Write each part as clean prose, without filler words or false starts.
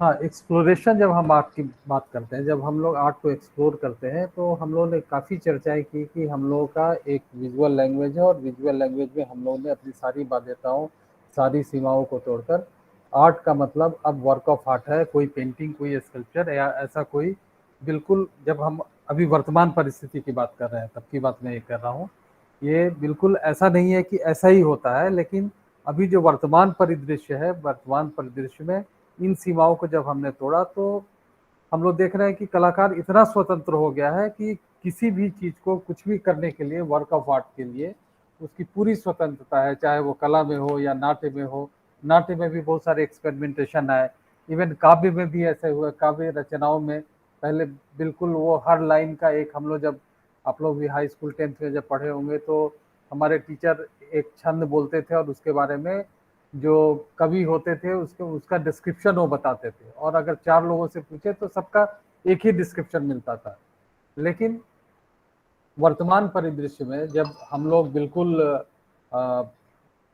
हाँ, एक्सप्लोरेशन जब हम आर्ट की बात करते हैं, जब हम लोग आर्ट को एक्सप्लोर करते हैं, तो हम लोगों ने काफ़ी चर्चाएँ की कि हम लोगों का एक विजुअल लैंग्वेज है और विजुअल लैंग्वेज में हम लोगों ने अपनी सारी बाध्यताओं, सारी सीमाओं को तोड़कर आर्ट का मतलब अब वर्क ऑफ आर्ट है, कोई पेंटिंग, कोई स्कल्पचर या ऐसा कोई बिल्कुल जब हम अभी वर्तमान परिस्थिति की बात कर रहे हैं, तब की बात मैं ये कर रहा हूँ। ये बिल्कुल ऐसा नहीं है कि ऐसा ही होता है, लेकिन अभी जो वर्तमान परिदृश्य है, वर्तमान परिदृश्य में इन सीमाओं को जब हमने तोड़ा तो हम लोग देख रहे हैं कि कलाकार इतना स्वतंत्र हो गया है कि किसी भी चीज को कुछ भी करने के लिए, वर्क ऑफ आर्ट के लिए उसकी पूरी स्वतंत्रता है, चाहे वो कला में हो या नाट्य में हो। नाट्य में भी बहुत सारे एक्सपेरिमेंटेशन आए, इवन काव्य में भी ऐसे हुए। काव्य रचनाओं में पहले बिल्कुल वो हर लाइन का एक, हम लोग जब, आप लोग भी हाई स्कूल 10th में जब पढ़े होंगे तो हमारे टीचर एक छंद बोलते थे और उसके बारे में जो कवि होते थे उसके उसका डिस्क्रिप्शन वो बताते थे, और अगर 4 लोगों से पूछे तो सबका एक ही डिस्क्रिप्शन मिलता था। लेकिन वर्तमान परिदृश्य में जब हम लोग बिल्कुल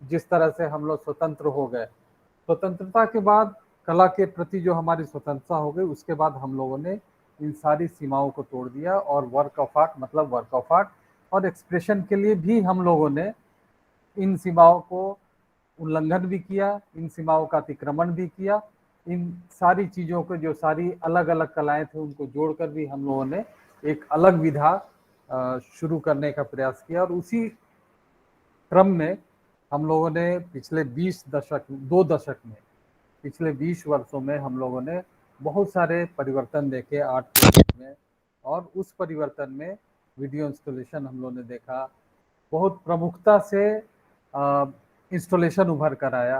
जिस तरह से हम लोग स्वतंत्र हो गए, स्वतंत्रता के बाद कला के प्रति जो हमारी स्वतंत्रता हो गई, उसके बाद हम लोगों ने इन सारी सीमाओं को तोड़ दिया और वर्क ऑफ आर्ट मतलब वर्क ऑफ आर्ट और एक्सप्रेशन के लिए भी हम लोगों ने इन सीमाओं को उल्लंघन भी किया, इन सीमाओं का अतिक्रमण भी किया। इन सारी चीज़ों को, जो सारी अलग अलग कलाएं थी, उनको जोड़कर भी हम लोगों ने एक अलग विधा शुरू करने का प्रयास किया। और उसी क्रम में हम लोगों ने पिछले 20 दशक, 2 दशक में, पिछले 20 वर्षों में हम लोगों ने बहुत सारे परिवर्तन देखे आर्ट में। और उस परिवर्तन में वीडियो इंस्टॉलेशन हम लोगों ने देखा, बहुत प्रमुखता से इंस्टॉलेशन उभर कर आया।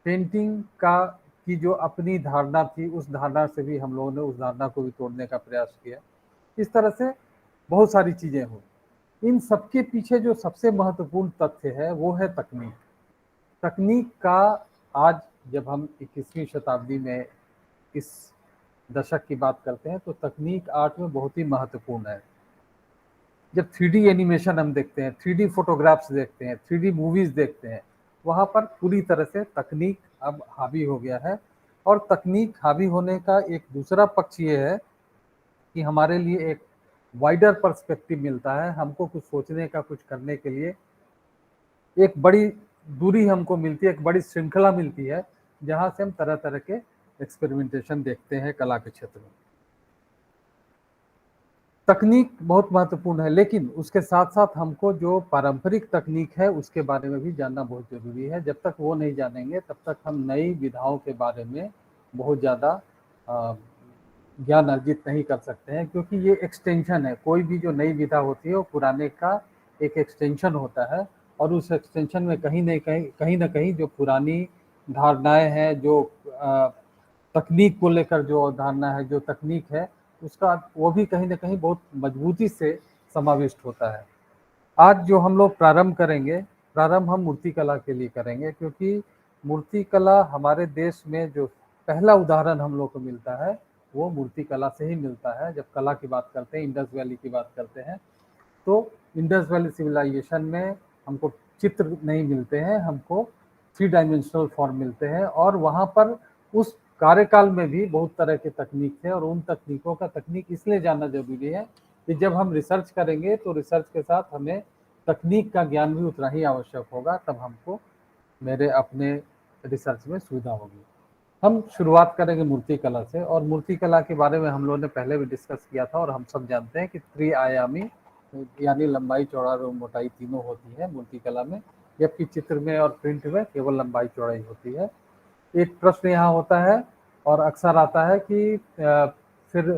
पेंटिंग का की जो अपनी धारणा थी, उस धारणा से भी हम लोगों ने उस धारणा को भी तोड़ने का प्रयास किया। इस तरह से बहुत सारी चीज़ें हुई। इन सबके पीछे जो सबसे महत्वपूर्ण तथ्य है वो है तकनीक। तकनीक का आज जब हम 21वीं शताब्दी में इस दशक की बात करते हैं तो तकनीक आर्ट में बहुत ही महत्वपूर्ण है। जब 3D एनिमेशन हम देखते हैं, 3D फोटोग्राफ्स देखते हैं, 3D मूवीज देखते हैं, वहाँ पर पूरी तरह से तकनीक अब हावी हो गया है। और तकनीक हावी होने का एक दूसरा पक्ष ये है कि हमारे लिए एक वाइडर पर्सपेक्टिव मिलता है। हमको कुछ सोचने का, कुछ करने के लिए एक बड़ी दूरी हमको मिलती है, एक बड़ी श्रृंखला मिलती है, जहाँ से हम तरह तरह के एक्सपेरिमेंटेशन देखते हैं कला के क्षेत्र में। तकनीक बहुत महत्वपूर्ण है, लेकिन उसके साथ साथ हमको जो पारंपरिक तकनीक है उसके बारे में भी जानना बहुत जरूरी है। जब तक वो नहीं जानेंगे तब तक हम नई विधाओं के बारे में बहुत ज़्यादा ज्ञान अर्जित नहीं कर सकते हैं, क्योंकि ये एक्सटेंशन है। कोई भी जो नई विधा होती है वो पुराने का एक एक्सटेंशन होता है, और उस एक्सटेंशन में कहीं ना कहीं जो पुरानी धारणाएं हैं, जो तकनीक को लेकर जो अवधारणा है, जो तकनीक है, उसका वो भी कहीं ना कहीं बहुत मजबूती से समाविष्ट होता है। आज जो हम लोग प्रारंभ करेंगे, प्रारंभ हम मूर्तिकला के लिए करेंगे, क्योंकि मूर्तिकला हमारे देश में जो पहला उदाहरण हम लोग को मिलता है वो मूर्तिकला से ही मिलता है। जब कला की बात करते हैं, इंडस वैली की बात करते हैं, तो इंडस वैली सिविलाइजेशन में हमको चित्र नहीं मिलते हैं, हमको 3 डायमेंशनल फॉर्म मिलते हैं। और वहाँ पर उस कार्यकाल में भी बहुत तरह के तकनीक थे, और उन तकनीकों का तकनीक इसलिए जानना जरूरी है कि जब हम रिसर्च करेंगे तो रिसर्च के साथ हमें तकनीक का ज्ञान भी उतना ही आवश्यक होगा, तब हमको मेरे अपने रिसर्च में सुविधा होगी। हम शुरुआत करेंगे मूर्तिकला से, और मूर्तिकला के बारे में हम लोगों ने पहले भी डिस्कस किया था, और हम सब जानते हैं कि त्रिआयामी यानी लंबाई, चौड़ाई और मोटाई तीनों होती है मूर्तिकला में, जबकि चित्र में और प्रिंट में केवल लंबाई चौड़ाई होती है। एक प्रश्न यहाँ होता है और अक्सर आता है कि फिर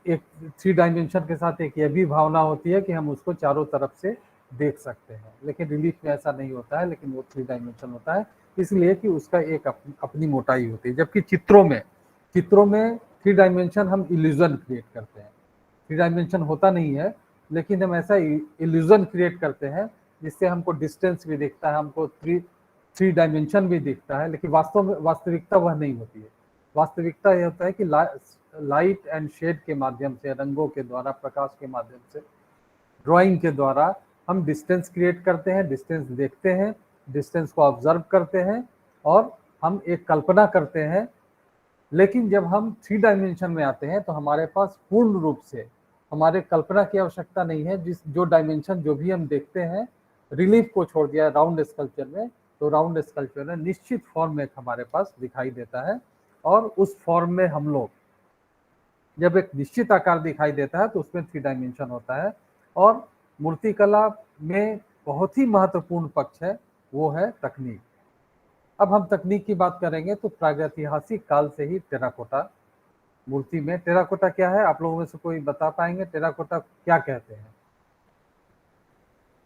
एक 3 डायमेंशन के साथ एक यह भी भावना होती है कि हम उसको चारों तरफ से देख सकते हैं, लेकिन रिलीफ में ऐसा नहीं होता है, लेकिन वो 3 डायमेंशन होता है, इसलिए कि उसका एक अपनी मोटाई होती है। जबकि चित्रों में 3 डायमेंशन हम इल्यूजन क्रिएट करते हैं। 3 डायमेंशन होता नहीं है, लेकिन हम ऐसा इल्यूजन क्रिएट करते हैं जिससे हमको डिस्टेंस भी दिखता है, हमको थ्री डायमेंशन भी दिखता है, लेकिन वास्तव में वास्तविकता वह नहीं होती है। वास्तविकता यह होता है कि लाइट एंड शेड के माध्यम से, रंगों के द्वारा, प्रकाश के माध्यम से, ड्राइंग के द्वारा हम डिस्टेंस क्रिएट करते हैं, डिस्टेंस देखते हैं, डिस्टेंस को ऑब्जर्व करते हैं, और हम एक कल्पना करते हैं लेकिन जब हम 3 डायमेंशन में आते हैं तो हमारे पास पूर्ण रूप से हमारे कल्पना की आवश्यकता नहीं है। जिस जो डायमेंशन जो भी हम देखते हैं, रिलीफ को छोड़ दिया राउंड स्कल्पचर में, तो राउंड स्कल्पचर में निश्चित फॉर्म में हमारे पास दिखाई देता है, और उस फॉर्म में हम लोग जब एक निश्चित आकार दिखाई देता है तो उसमें 3 डायमेंशन होता है। और मूर्तिकला में बहुत ही महत्वपूर्ण पक्ष है, वो है तकनीक। अब हम तकनीक की बात करेंगे तो प्रागैतिहासिक काल से ही टेराकोटा मूर्ति में, टेराकोटा क्या है आप लोगों में से कोई बता पाएंगे? टेराकोटा क्या कहते हैं?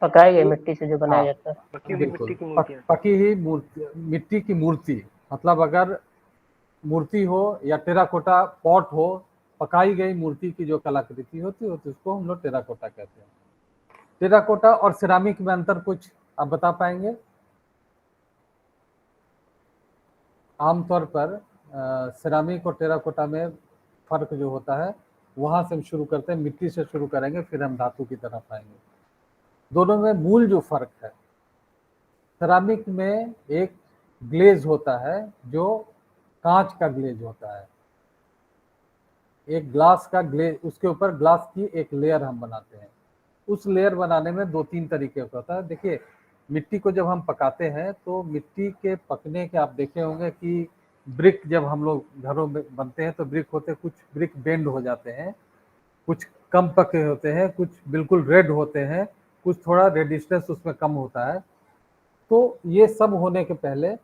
पकाई गई मिट्टी से जो बनाया हाँ, जाता है। पकी हुई मिट्टी की मूर्तियां। पकी ही मूर्ति, मिट्टी की मूर्ति, मतलब अगर मूर्ति हो या टेराकोटा पॉट हो, पकाई गई मूर्ति की जो कलाकृति होती है तो उसको हम लोग टेराकोटा कहते हैं। टेराकोटा और सिरामिक में अंतर कुछ आप बता पाएंगे? आमतौर पर सिरामिक और टेराकोटा में फर्क जो होता है, वहां से हम शुरू करते हैं, मिट्टी से शुरू करेंगे फिर हम धातु की तरफ आएंगे। दोनों में मूल जो फर्क है, सिरामिक में एक ग्लेज होता है जो कांच का ग्लेज होता है, एक ग्लास का ग्लेज, उसके ऊपर ग्लास की एक लेयर हम बनाते हैं। उस लेयर बनाने में 2-3 तरीके का होता है। देखिए, मिट्टी को जब हम पकाते हैं तो मिट्टी के पकने के आप देखे होंगे कि ब्रिक जब हम लोग घरों में बनते हैं तो ब्रिक होते, कुछ ब्रिक बेंड हो जाते हैं, कुछ कम पके होते हैं, कुछ बिल्कुल रेड होते हैं, कुछ थोड़ा रेडिशनेस उसमें कम होता है। तो ये सब होने के पहले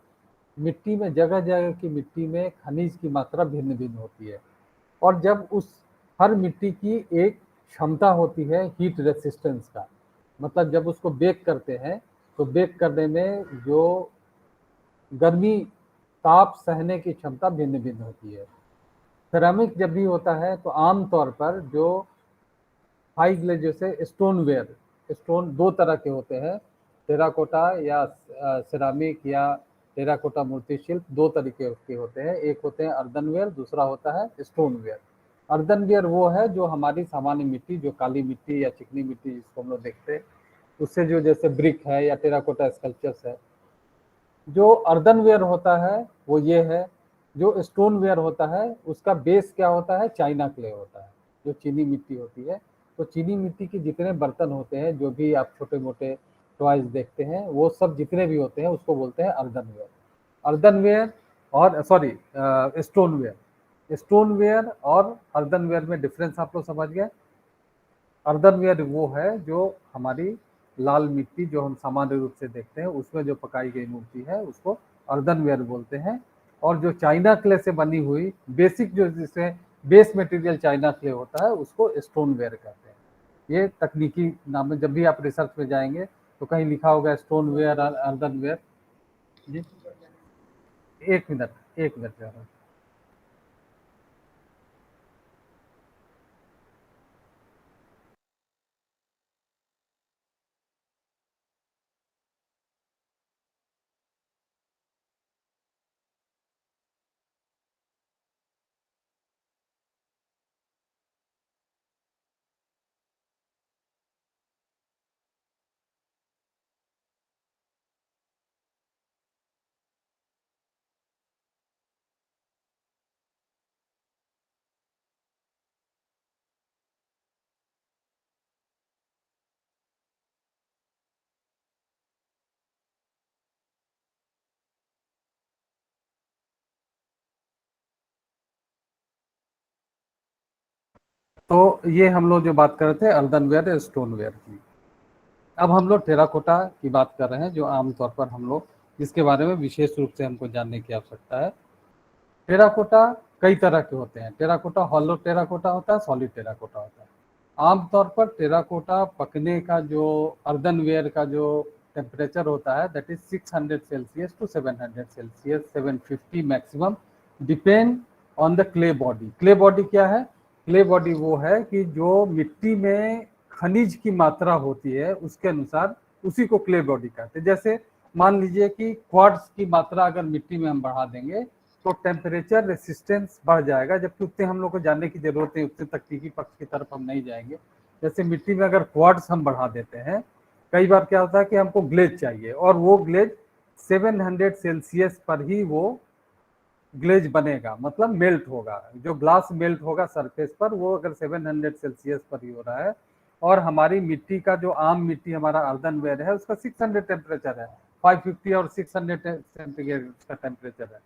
मिट्टी में, जगह जगह की मिट्टी में खनिज की मात्रा भिन्न भिन्न होती है, और जब उस हर मिट्टी की एक क्षमता होती है हीट रेसिस्टेंस का, मतलब जब उसको बेक करते हैं तो बेक करने में जो गर्मी, ताप सहने की क्षमता भिन्न भिन्न होती है। सिरेमिक जब भी होता है तो आमतौर पर जो हाई ग्लेज, जैसे स्टोनवेयर, स्टोन 2 तरह के होते हैं, टेराकोटा या सिरामिक या टेराकोटा मूर्ति शिल्प 2 तरीके के होते हैं। एक होते हैं अर्दनवेयर, दूसरा होता है स्टोनवेयर। अर्दनवेयर वो है जो हमारी सामान्य मिट्टी, जो काली मिट्टी या चिकनी मिट्टी जिसको हम लोग देखते हैं, उससे जो जैसे ब्रिक है या टेराकोटा स्कल्पचर्स है। जो अर्दनवेयर होता है वो ये है। जो स्टोनवेयर होता है उसका बेस क्या होता है? चाइना क्ले होता है, जो चीनी मिट्टी होती है। तो चीनी मिट्टी के जितने बर्तन होते हैं, जो भी आप छोटे मोटे टॉयज देखते हैं, वो सब जितने भी होते हैं उसको बोलते हैं अर्दनवेयर। अर्दनवेयर और स्टोनवेयर और अर्दनवेयर में डिफरेंस आप लोग समझ गए? अर्दनवेयर वो है जो हमारी लाल मिट्टी जो हम सामान्य रूप से देखते हैं उसमें जो पकाई गई मूर्ति है उसको अर्दनवेयर बोलते हैं। और जो चाइना क्ले से बनी हुई बेसिक, जो जिससे बेस मटेरियल चाइना क्ले होता है, उसको स्टोनवेयर कहते हैं। ये तकनीकी नाम है। जब भी आप रिसर्च में जाएंगे तो कहीं लिखा होगा स्टोनवेयर और अर्दनवेयर। जी, एक मिनट जरा। तो ये हम लोग जो बात कर रहे थे अर्दनवेयर स्टोनवेयर की। अब हम लोग टेराकोटा की बात कर रहे हैं, जो आमतौर पर हम लोग, जिसके बारे में विशेष रूप से हमको जानने की आवश्यकता है। टेराकोटा कई तरह के होते हैं। टेराकोटा हॉलो टेराकोटा होता है, सॉलिड टेराकोटा होता है। आमतौर पर टेराकोटा पकने का जो अर्दनवेयर का जो टेम्परेचर होता है, that is 600 Celsius to 700 Celsius, 750 maximum, depend on the clay body. Clay body क्या है? क्ले बॉडी वो है कि जो मिट्टी में खनिज की मात्रा होती है उसके अनुसार, उसी को क्ले बॉडी कहते हैं। जैसे मान लीजिए कि क्वार्ट्ज की मात्रा अगर मिट्टी में हम बढ़ा देंगे तो टेम्परेचर रेसिस्टेंस बढ़ जाएगा, जबकि उतने हम लोग को जानने की जरूरत है, उतने तकनीकी पक्ष की तरफ हम नहीं जाएंगे। जैसे मिट्टी में अगर क्वार्ट्ज हम बढ़ा देते हैं, कई बार क्या होता है कि हमको ग्लेज चाहिए और वो ग्लेज 700 सेल्सियस पर ही वो ग्लेज बनेगा, मतलब मेल्ट होगा। जो ग्लास मेल्ट होगा सरफेस पर, वो अगर 700 सेल्सियस पर ही हो रहा है, और हमारी मिट्टी का जो आम मिट्टी हमारा अर्दनवेयर है उसका 600 टेम्परेचर है, 550 और 600 सेंटीग्रेड का टेम्परेचर है।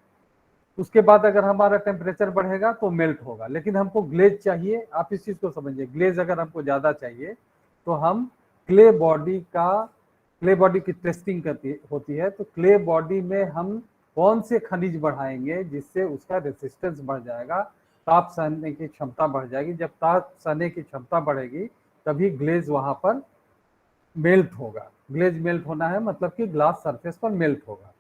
उसके बाद अगर हमारा टेम्परेचर बढ़ेगा तो मेल्ट होगा। लेकिन हमको ग्लेज चाहिए, आप इस चीज को समझिए, ग्लेज अगर हमको ज्यादा चाहिए तो हम क्ले बॉडी की टेस्टिंग करती होती है। तो क्ले बॉडी में हम कौन से खनिज बढ़ाएंगे जिससे उसका रेसिस्टेंस बढ़ जाएगा, ताप सहने की क्षमता बढ़ जाएगी। जब ताप सहने की क्षमता बढ़ेगी तभी ग्लेज वहां पर मेल्ट होगा। ग्लेज मेल्ट होना है मतलब कि ग्लास सरफेस पर मेल्ट होगा।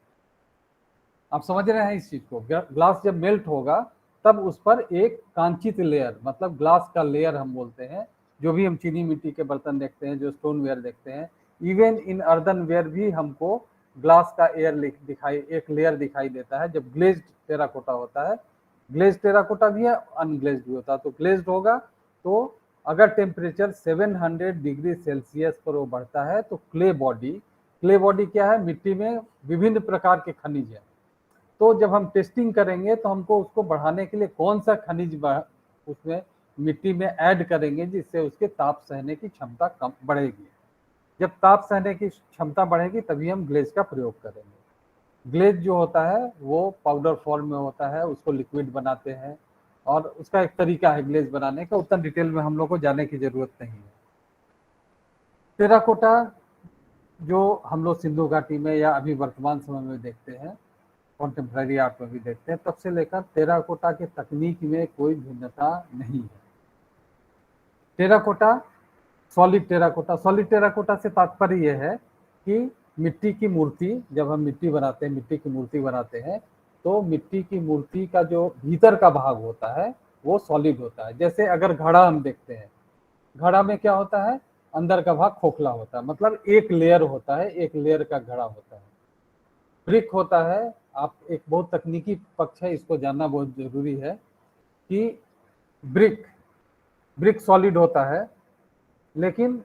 आप समझ रहे हैं इस चीज को? ग्लास जब मेल्ट होगा तब उस पर एक कांचित लेयर, मतलब ग्लास का लेयर हम बोलते हैं, जो भी हम चीनी मिट्टी के बर्तन देखते हैं, जो स्टोन वेयर देखते हैं, इवन इन अर्दन वेयर भी हमको ग्लास का एक लेयर दिखाई देता है जब ग्लेज्ड टेराकोटा होता है। ग्लेज्ड टेराकोटा भी है, अनग्लेज्ड भी होता है। तो ग्लेज्ड होगा तो अगर टेम्परेचर 700 डिग्री सेल्सियस पर वो बढ़ता है तो क्ले बॉडी क्या है? मिट्टी में विभिन्न प्रकार के खनिज है। तो जब हम टेस्टिंग करेंगे तो हमको उसको बढ़ाने के लिए कौन सा खनिज उसमें मिट्टी में ऐड करेंगे जिससे उसके ताप सहने की क्षमता कम बढ़ेगी। जब ताप सहने की क्षमता बढ़ेगी तभी हम ग्लेज का प्रयोग करेंगे। ग्लेज जो होता है वो पाउडर फॉर्म में होता है, उसको लिक्विड बनाते हैं, और उसका एक तरीका है ग्लेज बनाने का, उतना डिटेल में हम लोग को जाने की जरूरत नहीं है। टेराकोटा जो हम लोग सिंधु घाटी में या अभी वर्तमान समय में देखते हैं, कॉन्टेम्प्रेरी आर्ट में भी देखते हैं, तब से लेकर टेराकोटा की तकनीक में कोई भिन्नता नहीं है। टेराकोटा, सॉलिड टेराकोटा से तात्पर्य यह है कि मिट्टी की मूर्ति, जब हम मिट्टी की मूर्ति बनाते हैं तो मिट्टी की मूर्ति का जो भीतर का भाग होता है वो सॉलिड होता है। जैसे अगर घड़ा हम देखते हैं, घड़ा में क्या होता है? अंदर का भाग खोखला होता है, मतलब एक लेयर होता है, एक लेयर का घड़ा होता है। ब्रिक होता है, आप एक बहुत तकनीकी पक्ष है, इसको जानना बहुत जरूरी है कि ब्रिक ब्रिक सॉलिड होता है, लेकिन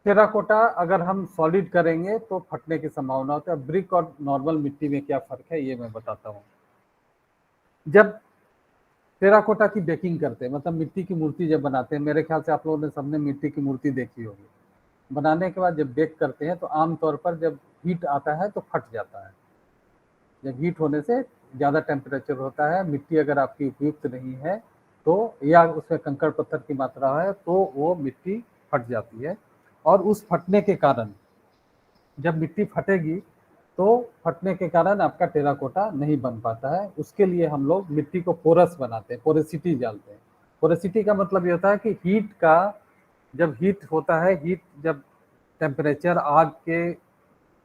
टेराकोटा अगर हम सॉलिड करेंगे तो फटने की संभावना होती है। ब्रिक और नॉर्मल मिट्टी में क्या फर्क है ये मैं बताता हूँ। जब टेराकोटा की बेकिंग करते हैं, मतलब मिट्टी की मूर्ति जब बनाते हैं, मेरे ख्याल से आप लोगों ने सबने मिट्टी की मूर्ति देखी होगी, बनाने के बाद जब बेक करते हैं तो आमतौर पर जब हीट आता है तो फट जाता है। जब हीट होने से ज़्यादा टेम्परेचर होता है, मिट्टी अगर आपकी उपयुक्त नहीं है तो, या उसमें कंकड़ पत्थर की मात्रा है तो वो मिट्टी फट जाती है। और उस फटने के कारण, जब मिट्टी फटेगी तो फटने के कारण आपका टेराकोटा नहीं बन पाता है। उसके लिए हम लोग मिट्टी को पोरस बनाते हैं, पोरेसिटी डालते हैं। पोरेसिटी का मतलब ये होता है कि हीट का, जब हीट होता है, जब टेम्परेचर आग के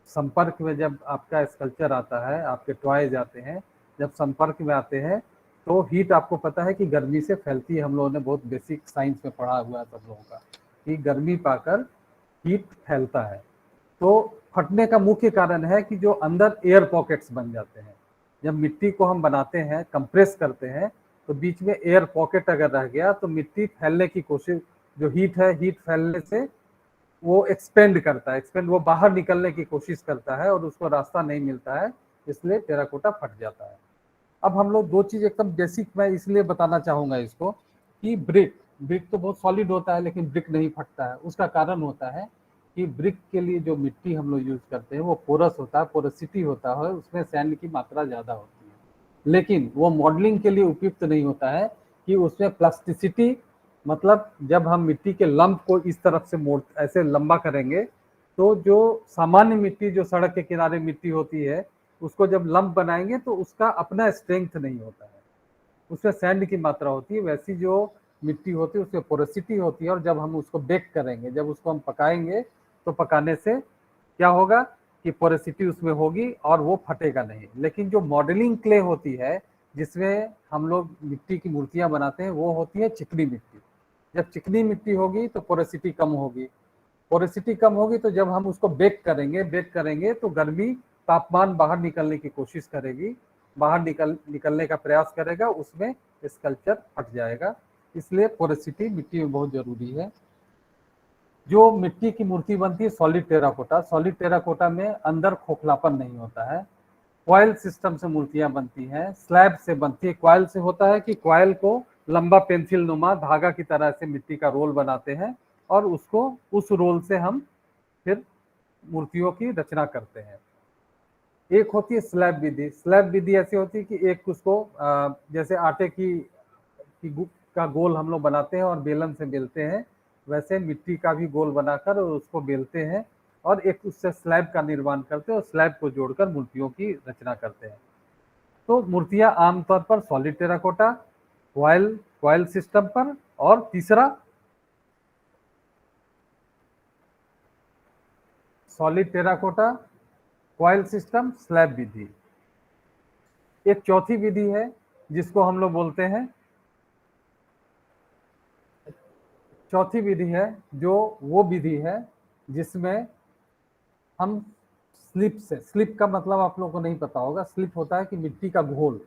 संपर्क में जब आपका स्कल्पचर आता है, आपके टॉयज आते हैं, जब संपर्क में आते हैं तो हीट, आपको पता है कि गर्मी से फैलती है। हम लोगों ने बहुत बेसिक साइंस में पढ़ा हुआ है सब लोगों का, कि गर्मी पाकर हीट फैलता है। तो फटने का मुख्य कारण है कि जो अंदर एयर पॉकेट्स बन जाते हैं। जब मिट्टी को हम बनाते हैं, कंप्रेस करते हैं, तो बीच में एयर पॉकेट अगर रह गया तो मिट्टी फैलने की कोशिश, जो हीट है, हीट फैलने से वो एक्सपेंड करता है, वो बाहर निकलने की कोशिश करता है और उसको रास्ता नहीं मिलता है, इसलिए टेराकोटा फट जाता है। अब हम लोग दो चीज एकदम बेसिक मैं इसलिए बताना चाहूंगा इसको, कि ब्रिक ब्रिक तो बहुत सॉलिड होता है लेकिन ब्रिक नहीं फटता है। उसका कारण होता है कि ब्रिक के लिए जो मिट्टी हम लोग यूज करते हैं वो पोरस होता है, पोरसिटी होता है, उसमें सैंड की मात्रा ज्यादा होती है। लेकिन वो मॉडलिंग के लिए उपयुक्त नहीं होता है कि उसमें प्लास्टिसिटी, मतलब जब हम मिट्टी के लंप को इस तरफ से मोड़, ऐसे लंबा करेंगे तो जो सामान्य मिट्टी, जो सड़क के किनारे मिट्टी होती है, उसको जब लंप बनाएंगे तो उसका अपना स्ट्रेंथ नहीं होता है, उसमें सैंड की मात्रा होती है। वैसी जो मिट्टी होती है उसमें पोरोसिटी होती है, और जब हम उसको बेक करेंगे, जब उसको हम पकाएंगे तो पकाने से क्या होगा कि पोरोसिटी उसमें होगी और वो फटेगा नहीं। लेकिन जो मॉडलिंग क्ले होती है, जिसमें हम लोग मिट्टी की मूर्तियां बनाते हैं, वो होती है चिकनी मिट्टी। जब चिकनी मिट्टी होगी तो पोरोसिटी कम होगी, पोरोसिटी कम होगी तो जब हम उसको बेक करेंगे तो गर्मी, तापमान बाहर निकलने की कोशिश करेगी, बाहर निकलने का प्रयास करेगा, उसमें स्कल्पचर फट जाएगा। इसलिए पोरोसिटी मिट्टी में बहुत जरूरी है। जो मिट्टी की मूर्ति बनती है सॉलिड टेराकोटा में अंदर खोखलापन नहीं होता है, कॉयल सिस्टम से मूर्तियां बनती हैं, स्लैब से बनती है। कॉयल से होता है कि कॉयल को लंबा पेंसिल नुमा धागा की तरह से मिट्टी का रोल बनाते हैं और उसको उस रोल से हम फिर मूर्तियों की रचना करते हैं। एक होती है स्लैब विधि। स्लैब विधि ऐसी होती है कि एक उसको जैसे आटे का गोल हम लोग बनाते हैं और बेलन से बेलते हैं, वैसे मिट्टी का भी गोल बनाकर उसको बेलते हैं और एक उससे स्लैब का निर्माण करते हैं और स्लैब को जोड़कर मूर्तियों की रचना करते हैं। तो मूर्तियां आमतौर पर solid terracotta, coil coil system पर, और तीसरा solid terracotta, coil system, slab विधि। एक चौथी विधि है जिसको हम लोग बोलते हैं, चौथी विधि है जो वो विधि है जिसमें हम स्लिप से, स्लिप का मतलब आप लोगों को नहीं पता होगा। स्लिप होता है कि मिट्टी का घोल,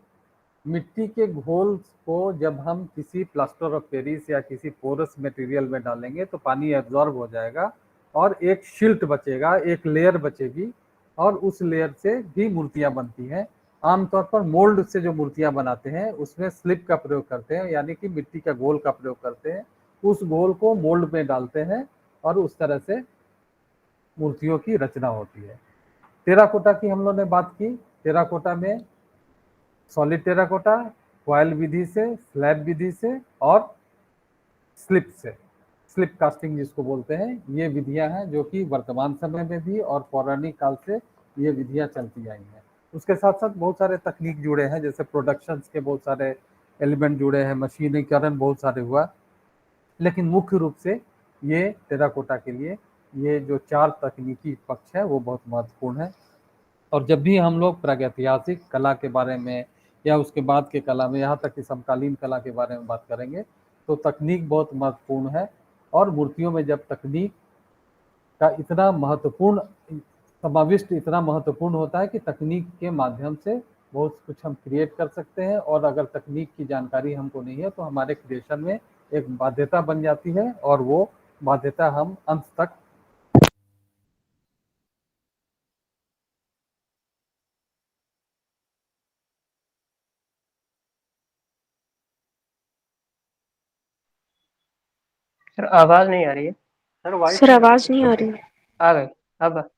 मिट्टी के घोल को जब हम किसी प्लास्टर ऑफ पेरिस या किसी पोरस मटेरियल में डालेंगे तो पानी एब्जॉर्ब हो जाएगा और एक शिल्ट बचेगा, एक लेयर बचेगी, और उस लेयर से भी मूर्तियां बनती हैं। आमतौर पर मोल्ड से जो मूर्तियां बनाते हैं उसमें स्लिप का प्रयोग करते हैं, यानी कि मिट्टी का घोल का प्रयोग करते हैं। उस घोल को मोल्ड में डालते हैं और उस तरह से मूर्तियों की रचना होती है। टेराकोटा की हम लोग ने बात की। टेराकोटा में सॉलिड टेराकोटा, कॉयल विधि से, स्लैब विधि से और स्लिप से, स्लिप कास्टिंग जिसको बोलते हैं, ये विधियां हैं जो कि वर्तमान समय में भी और पौराणिक काल से ये विधियां चलती आई हैं। उसके साथ साथ बहुत सारे तकनीक जुड़े हैं, जैसे प्रोडक्शन के बहुत सारे एलिमेंट जुड़े हैं, मशीनीकरण बहुत सारे हुआ, लेकिन मुख्य रूप से ये टेराकोटा के लिए ये जो 4 तकनीकी पक्ष है वो बहुत महत्वपूर्ण है। और जब भी हम लोग प्रागैतिहासिक कला के बारे में या उसके बाद के कला में, यहाँ तक कि समकालीन कला के बारे में बात करेंगे तो तकनीक बहुत महत्वपूर्ण है। और मूर्तियों में जब तकनीक का इतना महत्वपूर्ण समाविष्ट इतना महत्वपूर्ण होता है कि तकनीक के माध्यम से बहुत कुछ हम क्रिएट कर सकते हैं, और अगर तकनीक की जानकारी हमको नहीं है तो हमारे क्रिएशन में एक बाध्यता बन जाती है और वो बाध्यता हम अंत तक सर आवाज नहीं आ रही है। सर आवाज नहीं आ रही। आ गई अब।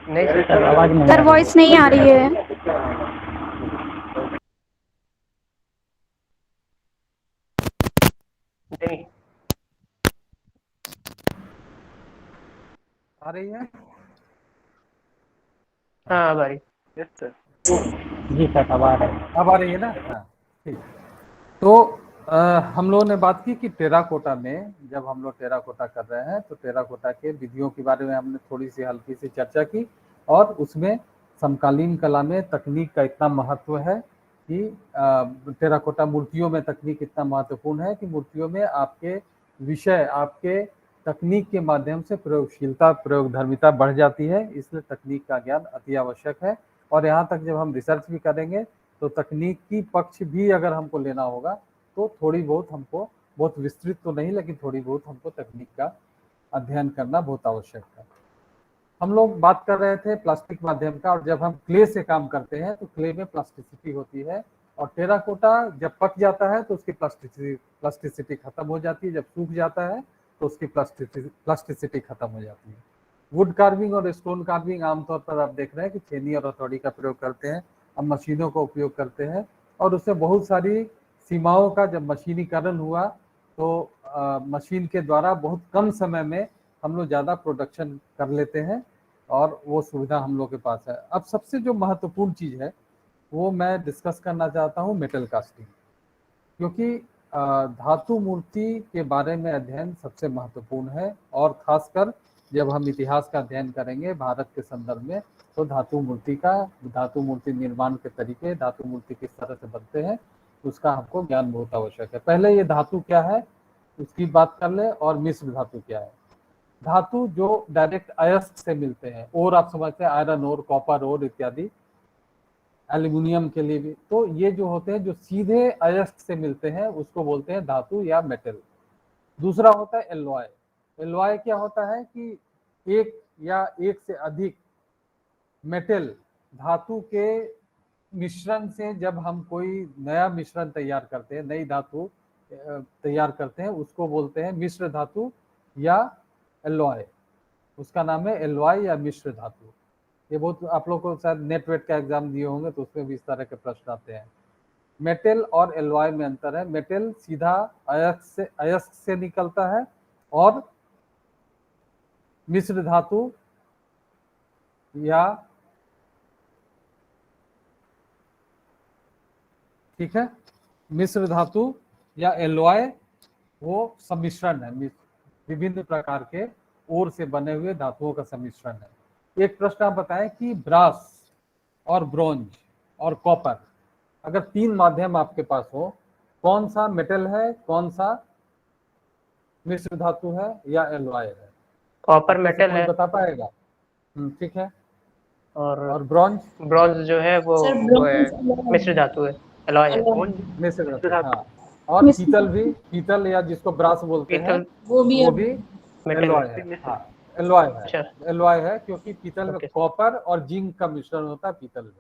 नहीं सर आवाज नहीं सर वॉइस नहीं आ रही है। नहीं आ रही है। हाँ अब आ रही। Yes sir. जी सर अब आ रही है। अब आ रही है ना? हाँ ठीक। तो हम लोगों ने बात की कि टेराकोटा में जब हम लोग टेराकोटा कर रहे हैं तो टेराकोटा के विधियों के बारे में हमने थोड़ी सी हल्की सी चर्चा की, और उसमें समकालीन कला में तकनीक का इतना महत्व है कि टेराकोटा मूर्तियों में तकनीक इतना महत्वपूर्ण है कि मूर्तियों में आपके विषय, आपके तकनीक के माध्यम से प्रयोगशीलता, प्रयोगधर्मिता बढ़ जाती है, इसलिए तकनीक का ज्ञान अति आवश्यक है। और यहाँ तक जब हम रिसर्च भी करेंगे तो तकनीकी पक्ष भी अगर हमको लेना होगा तो थोड़ी बहुत हमको, बहुत विस्तृत तो नहीं लेकिन थोड़ी बहुत हमको तकनीक का अध्ययन करना बहुत आवश्यक है। हम लोग बात कर रहे थे प्लास्टिक माध्यम का, और जब हम क्ले से काम करते हैं तो क्ले में प्लास्टिसिटी होती है, और टेराकोटा जब पक जाता है तो उसकी प्लास्टिसिटी खत्म हो जाती है, जब सूख जाता है तो उसकी प्लास्टिसिटी खत्म हो जाती है। वुड कार्विंग और स्टोन कार्विंग आमतौर पर आप देख रहे हैं कि छेनी और हथौड़ी का प्रयोग करते हैं, अब मशीनों का उपयोग करते हैं, और उसमें बहुत सारी सीमाओं का जब मशीनीकरण हुआ तो मशीन के द्वारा बहुत कम समय में हम लोग ज़्यादा प्रोडक्शन कर लेते हैं, और वो सुविधा हम लोग के पास है। अब सबसे जो महत्वपूर्ण चीज़ है वो मैं डिस्कस करना चाहता हूँ मेटल कास्टिंग, क्योंकि धातु मूर्ति के बारे में अध्ययन सबसे महत्वपूर्ण है, और खासकर जब हम इतिहास का अध्ययन करेंगे भारत के संदर्भ में तो धातु मूर्ति निर्माण के तरीके, धातु मूर्ति किस तरह से बनते हैं, उसका हमको ज्ञान बहुत आवश्यक है। पहले ये धातु क्या है उसकी बात कर ले, और मिश्र धातु क्या है। धातु जो डायरेक्ट अयस्क से मिलते हैं, और आप समझते हैं आयरन ओर, कॉपर ओर इत्यादि, एल्युमिनियम के लिए भी। तो ये जो होते हैं जो सीधे अयस्क से मिलते हैं उसको बोलते हैं धातु या मेटल। दूसरा होता है एलॉय। एलॉय क्या होता है कि एक या एक से अधिक मेटल धातु के मिश्रण से जब हम कोई नया मिश्रण तैयार करते हैं, नई धातु तैयार करते हैं, उसको बोलते हैं मिश्र धातु या एलॉय। उसका नाम है एलॉय या मिश्र धातु। ये बहुत आप लोग को शायद नेट वेट का एग्जाम दिए होंगे तो उसमें भी इस तरह के प्रश्न आते हैं। मेटल और एलॉय में अंतर है। मेटल सीधा अयस्क से निकलता है और मिश्र धातु या ठीक है, मिश्र धातु या एलॉय वो सम्मिश्रण है, विभिन्न प्रकार के ओर से बने हुए धातुओं का सम्मिश्रण है। एक प्रश्न आप बताएं कि ब्रास और ब्रोंज और कॉपर, अगर तीन माध्यम आपके पास हो, कौन सा मेटल है, कौन सा मिश्र धातु है या एलॉय है? कॉपर मेटल है। बता पाएगा? ठीक है। और ब्रोंज? ब्रॉन्ज जो है वो मिश्र धातु है, एलॉय है। मिश्र धातु, हाँ। और पीतल भी, पीतल या जिसको ब्रास बोलते हैं वो भी एलॉय है। हाँ, एलॉय है। अच्छा। एलॉय है क्योंकि पीतल में कॉपर और जिंक का मिश्रण होता है पीतल में।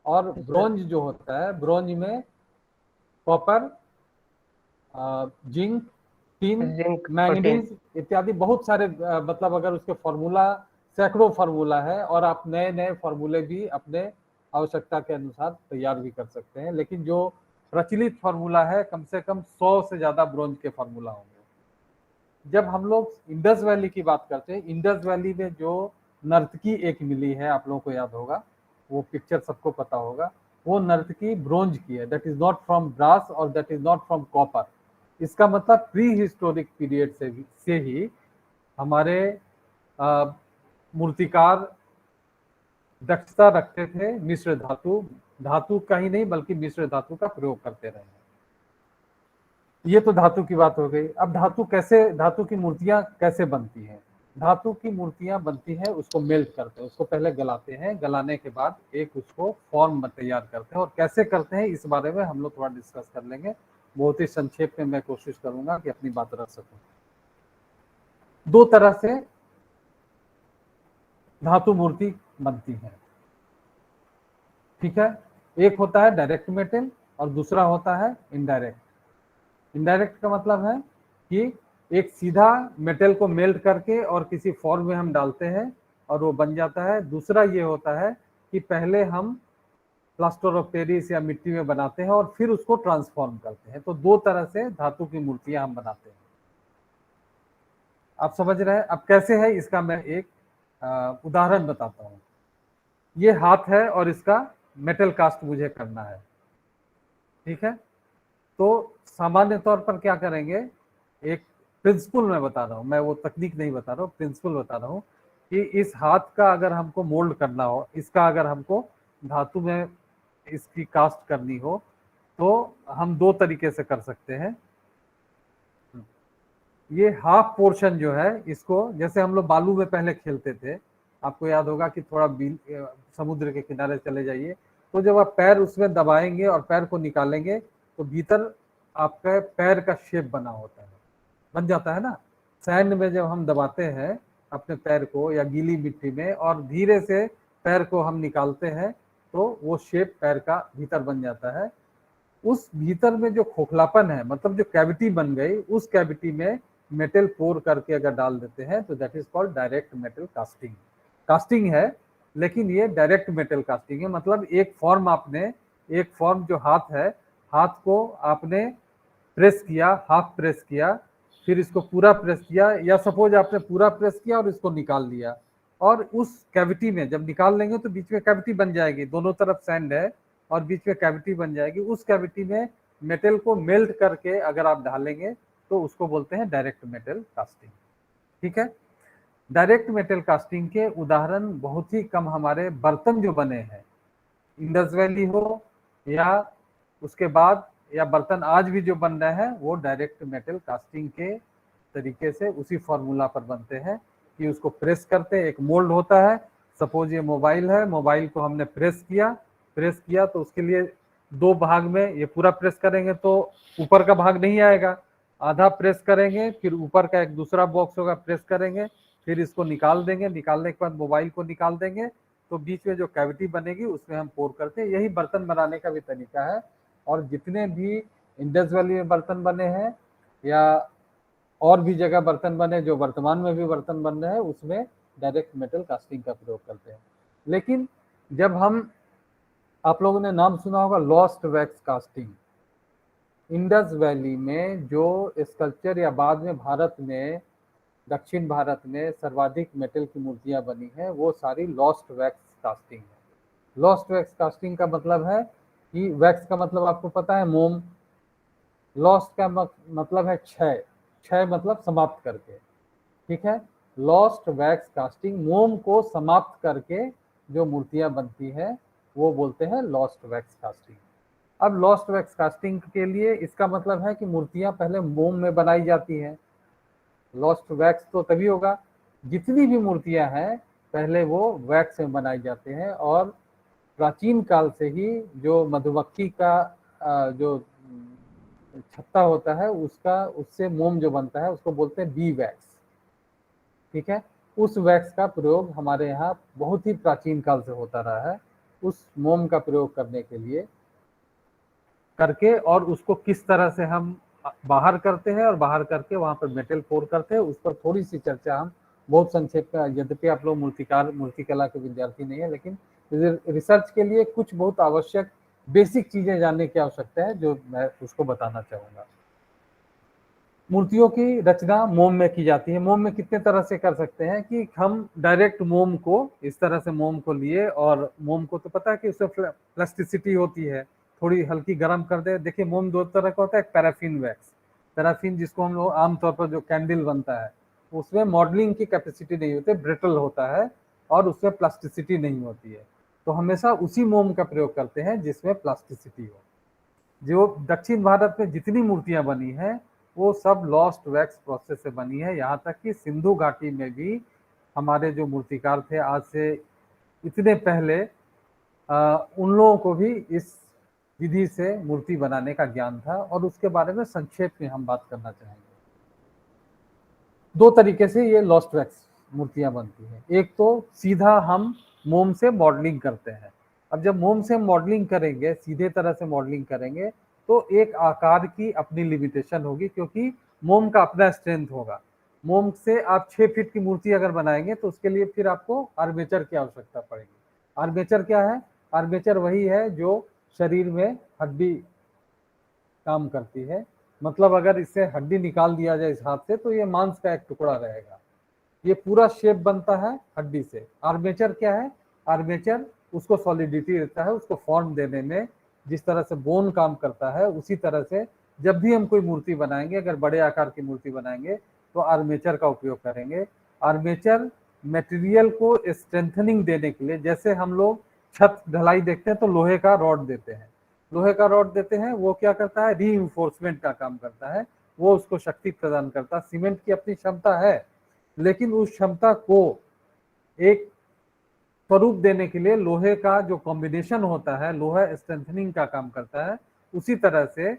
और ब्रोंज जो होता है, ब्रोंज में कॉपर, जिंक, टिन, मैंगनीज इत्यादि बहुत सारे मतलब अगर उसके फॉर्मूला सैकड़ों फार्मूला है और आप नए नए फार्मूले भी अपने आवश्यकता के अनुसार तैयार भी कर सकते हैं। लेकिन जो प्रचलित फार्मूला है कम से कम 100 से ज्यादा ब्रोंज के फार्मूला होंगे। जब हम लोग इंडस वैली की बात करते हैं, इंडस वैली में जो नर्तकी एक मिली है, आप लोगों को याद होगा, वो पिक्चर सबको पता होगा, वो नर्तकी ब्रोंज की है। That is not from brass और that is not from copper. इसका मतलब प्री हिस्टोरिक पीरियड से ही हमारे मूर्तिकार दक्षता रखते थे मिश्र धातु का ही नहीं बल्कि मिश्र धातु का प्रयोग करते रहे। ये तो धातु की बात हो गई। अब धातु की मूर्तियां कैसे बनती हैं? धातु की मूर्तियां बनती हैं, उसको मेल्ट करते हैं, उसको पहले गलाते हैं, गलाने के बाद एक उसको फॉर्म तैयार करते हैं। और कैसे करते हैं इस बारे में हम लोग थोड़ा डिस्कस कर लेंगे। बहुत ही संक्षेप में मैं कोशिश करूंगा कि अपनी बात रख सकूं। दो तरह से धातु मूर्ति बनती है, ठीक है। एक होता है डायरेक्ट मेटल और दूसरा होता है इनडायरेक्ट। इनडायरेक्ट का मतलब है कि एक सीधा मेटल को मेल्ट करके और किसी फॉर्म में हम डालते हैं और वो बन जाता है। दूसरा ये होता है कि पहले हम प्लास्टर ऑफ पेरिस या मिट्टी में बनाते हैं और फिर उसको ट्रांसफॉर्म करते हैं। तो दो तरह से धातु की मूर्तियां हम बनाते हैं। आप समझ रहे हैं? अब कैसे है इसका मैं एक उदाहरण बताता हूँ। ये हाथ है और इसका मेटल कास्ट मुझे करना है, ठीक है। तो सामान्य तौर पर क्या करेंगे, एक प्रिंसिपल मैं बता रहा हूँ, मैं वो तकनीक नहीं बता रहा हूँ, प्रिंसिपल बता रहा हूँ कि इस हाथ का अगर हमको मोल्ड करना हो, इसका अगर हमको धातु में इसकी कास्ट करनी हो तो हम दो तरीके से कर सकते हैं। ये हाफ पोर्शन जो है, इसको जैसे हम लोग बालू में पहले खेलते थे, आपको याद होगा कि थोड़ा समुद्र के किनारे चले जाइए, तो जब आप पैर उसमें दबाएंगे और पैर को निकालेंगे तो भीतर आपका पैर का शेप बना होता है, बन जाता है ना। सैंड में जब हम दबाते हैं अपने पैर को या गीली मिट्टी में और धीरे से पैर को हम निकालते हैं तो वो शेप पैर का भीतर बन जाता है। उस भीतर में जो खोखलापन है, मतलब जो कैविटी बन गई, उस कैविटी में मेटल पोर करके अगर डाल देते हैं तो that is called direct metal casting. Casting है लेकिन ये डायरेक्ट मेटल कास्टिंग है। मतलब एक फॉर्म जो हाथ है, हाथ को आपने प्रेस किया, हाफ प्रेस किया, फिर इसको पूरा प्रेस किया, या सपोज आपने पूरा प्रेस किया और इसको निकाल लिया, और उस कैविटी में जब निकाल लेंगे तो बीच में कैविटी बन जाएगी, दोनों तरफ सैंड है और बीच में कैविटी बन जाएगी। उस कैविटी में मेटल को मेल्ट करके अगर आप डालेंगे तो उसको बोलते हैं डायरेक्ट मेटल कास्टिंग, ठीक है। डायरेक्ट मेटल कास्टिंग के उदाहरण बहुत ही कम हमारे बर्तन जो बने हैं, इंडस वैली हो या उसके बाद, या बर्तन आज भी जो बन रहे हैं, वो डायरेक्ट मेटल कास्टिंग के तरीके से उसी फॉर्मूला पर बनते हैं कि उसको प्रेस करते हैं, एक मोल्ड होता है। सपोज ये मोबाइल है, मोबाइल को हमने प्रेस किया प्रेस किया तो उसके लिए दो भाग में, ये पूरा प्रेस करेंगे तो ऊपर का भाग नहीं आएगा, आधा प्रेस करेंगे, फिर ऊपर का एक दूसरा बॉक्स होगा, प्रेस करेंगे, फिर इसको निकाल देंगे, निकालने के बाद मोबाइल को निकाल देंगे, तो बीच में जो कैविटी बनेगी उसमें हम पोर करते हैं। यही बर्तन बनाने का भी तरीका है। और जितने भी इंडस वैली में बर्तन बने हैं या और भी जगह बर्तन बने, जो वर्तमान में भी बर्तन बन रहे हैं, उसमें डायरेक्ट मेटल कास्टिंग का प्रयोग करते हैं। लेकिन जब हम, आप लोगों ने नाम सुना होगा lost wax casting, Indus valley में जो स्कल्पचर या बाद में भारत में, दक्षिण भारत में सर्वाधिक मेटल की मूर्तियां बनी हैं, वो सारी लॉस्ट वैक्स कास्टिंग है। लॉस्ट वैक्स कास्टिंग का मतलब है कि वैक्स का मतलब आपको पता है मोम, लॉस्ट का मतलब है क्षय, क्षय मतलब समाप्त करके, ठीक है। लॉस्ट वैक्स कास्टिंग, मोम को समाप्त करके जो मूर्तियां बनती है वो बोलते हैं लॉस्ट वैक्स कास्टिंग। अब लॉस्ट वैक्स कास्टिंग के लिए इसका मतलब है कि मूर्तियां पहले मोम में बनाई जाती हैं। लॉस्ट वैक्स तो तभी होगा, जितनी भी मूर्तियां हैं पहले वो वैक्स में बनाई जाते हैं। और प्राचीन काल से ही जो मधुमक्खी का जो छत्ता होता है उसका, उससे मोम जो बनता है उसको बोलते हैं बी वैक्स, ठीक है। उस वैक्स का प्रयोग हमारे यहाँ बहुत ही प्राचीन काल से होता रहा है। उस मोम का प्रयोग करने के लिए करके, और उसको किस तरह से हम बाहर करते हैं और बाहर करके वहां पर मेटल पोर करते हैं, उस पर थोड़ी सी चर्चा हम बहुत संक्षेप में, यद्यपि आप लोग मूर्तिकला के विद्यार्थी नहीं है, लेकिन रिसर्च के लिए कुछ बहुत आवश्यक बेसिक चीजें जानने की आवश्यकता है जो मैं उसको बताना चाहूंगा। मूर्तियों की रचना मोम में की जाती है। मोम में कितने तरह से कर सकते हैं कि हम डायरेक्ट मोम को इस तरह से मोम को लिए, और मोम को तो पता है कि उसमें प्लास्टिसिटी होती है, थोड़ी हल्की गर्म कर दे। देखिए मोम दो तरह का होता है, एक पैराफिन वैक्स, पैराफिन जिसको हम लोग आमतौर पर जो कैंडल बनता है उसमें मॉडलिंग की कैपेसिटी नहीं होती, ब्रिटल होता है और उसमें प्लास्टिसिटी नहीं होती है, तो हमेशा उसी मोम का प्रयोग करते हैं जिसमें प्लास्टिसिटी हो। जो दक्षिण भारत में जितनी मूर्तियां बनी हैं वो सब लॉस्ट वैक्स प्रोसेस से बनी है। यहाँ तक कि सिंधु घाटी में भी हमारे जो मूर्तिकार थे आज से इतने पहले, उन लोगों को भी इस विधि से मूर्ति बनाने का ज्ञान था, और उसके बारे में संक्षेप में हम बात करना चाहेंगे। दो तरीके से ये लॉस्ट वैक्स मूर्तियां बनती हैं। एक तो सीधा हम मोम से मॉडलिंग करते हैं। अब जब मोम से मॉडलिंग करेंगे, सीधे तरह से मॉडलिंग करेंगे, तो एक आकार की अपनी लिमिटेशन होगी, क्योंकि मोम का अपना स्ट्रेंथ होगा। मोम से आप 6 फीट की मूर्ति अगर बनाएंगे तो उसके लिए फिर आपको आर्मेचर की आवश्यकता पड़ेगी। आर्मेचर क्या है? आर्मेचर वही है जो शरीर में हड्डी काम करती है। मतलब अगर इससे हड्डी निकाल दिया जाए इस हाथ से तो ये मांस का एक टुकड़ा रहेगा। ये पूरा शेप बनता है हड्डी से। आर्मेचर क्या है? आर्मेचर उसको सॉलिडिटी देता है, उसको फॉर्म देने में। जिस तरह से बोन काम करता है उसी तरह से जब भी हम कोई मूर्ति बनाएंगे, अगर बड़े आकार की मूर्ति बनाएंगे तो आर्मेचर का उपयोग करेंगे। आर्मेचर मटेरियल को स्ट्रेंथनिंग देने के लिए, जैसे हम लोग छत ढलाई देखते हैं तो लोहे का रॉड देते हैं, लोहे का रॉड देते हैं, वो क्या करता है? रीइंफोर्समेंट का काम करता है, वो उसको शक्ति प्रदान करता है। सीमेंट की अपनी क्षमता है, लेकिन उस क्षमता को एक स्वरूप देने के लिए लोहे का जो कॉम्बिनेशन होता है, लोहा स्ट्रेंथनिंग का काम करता है। उसी तरह से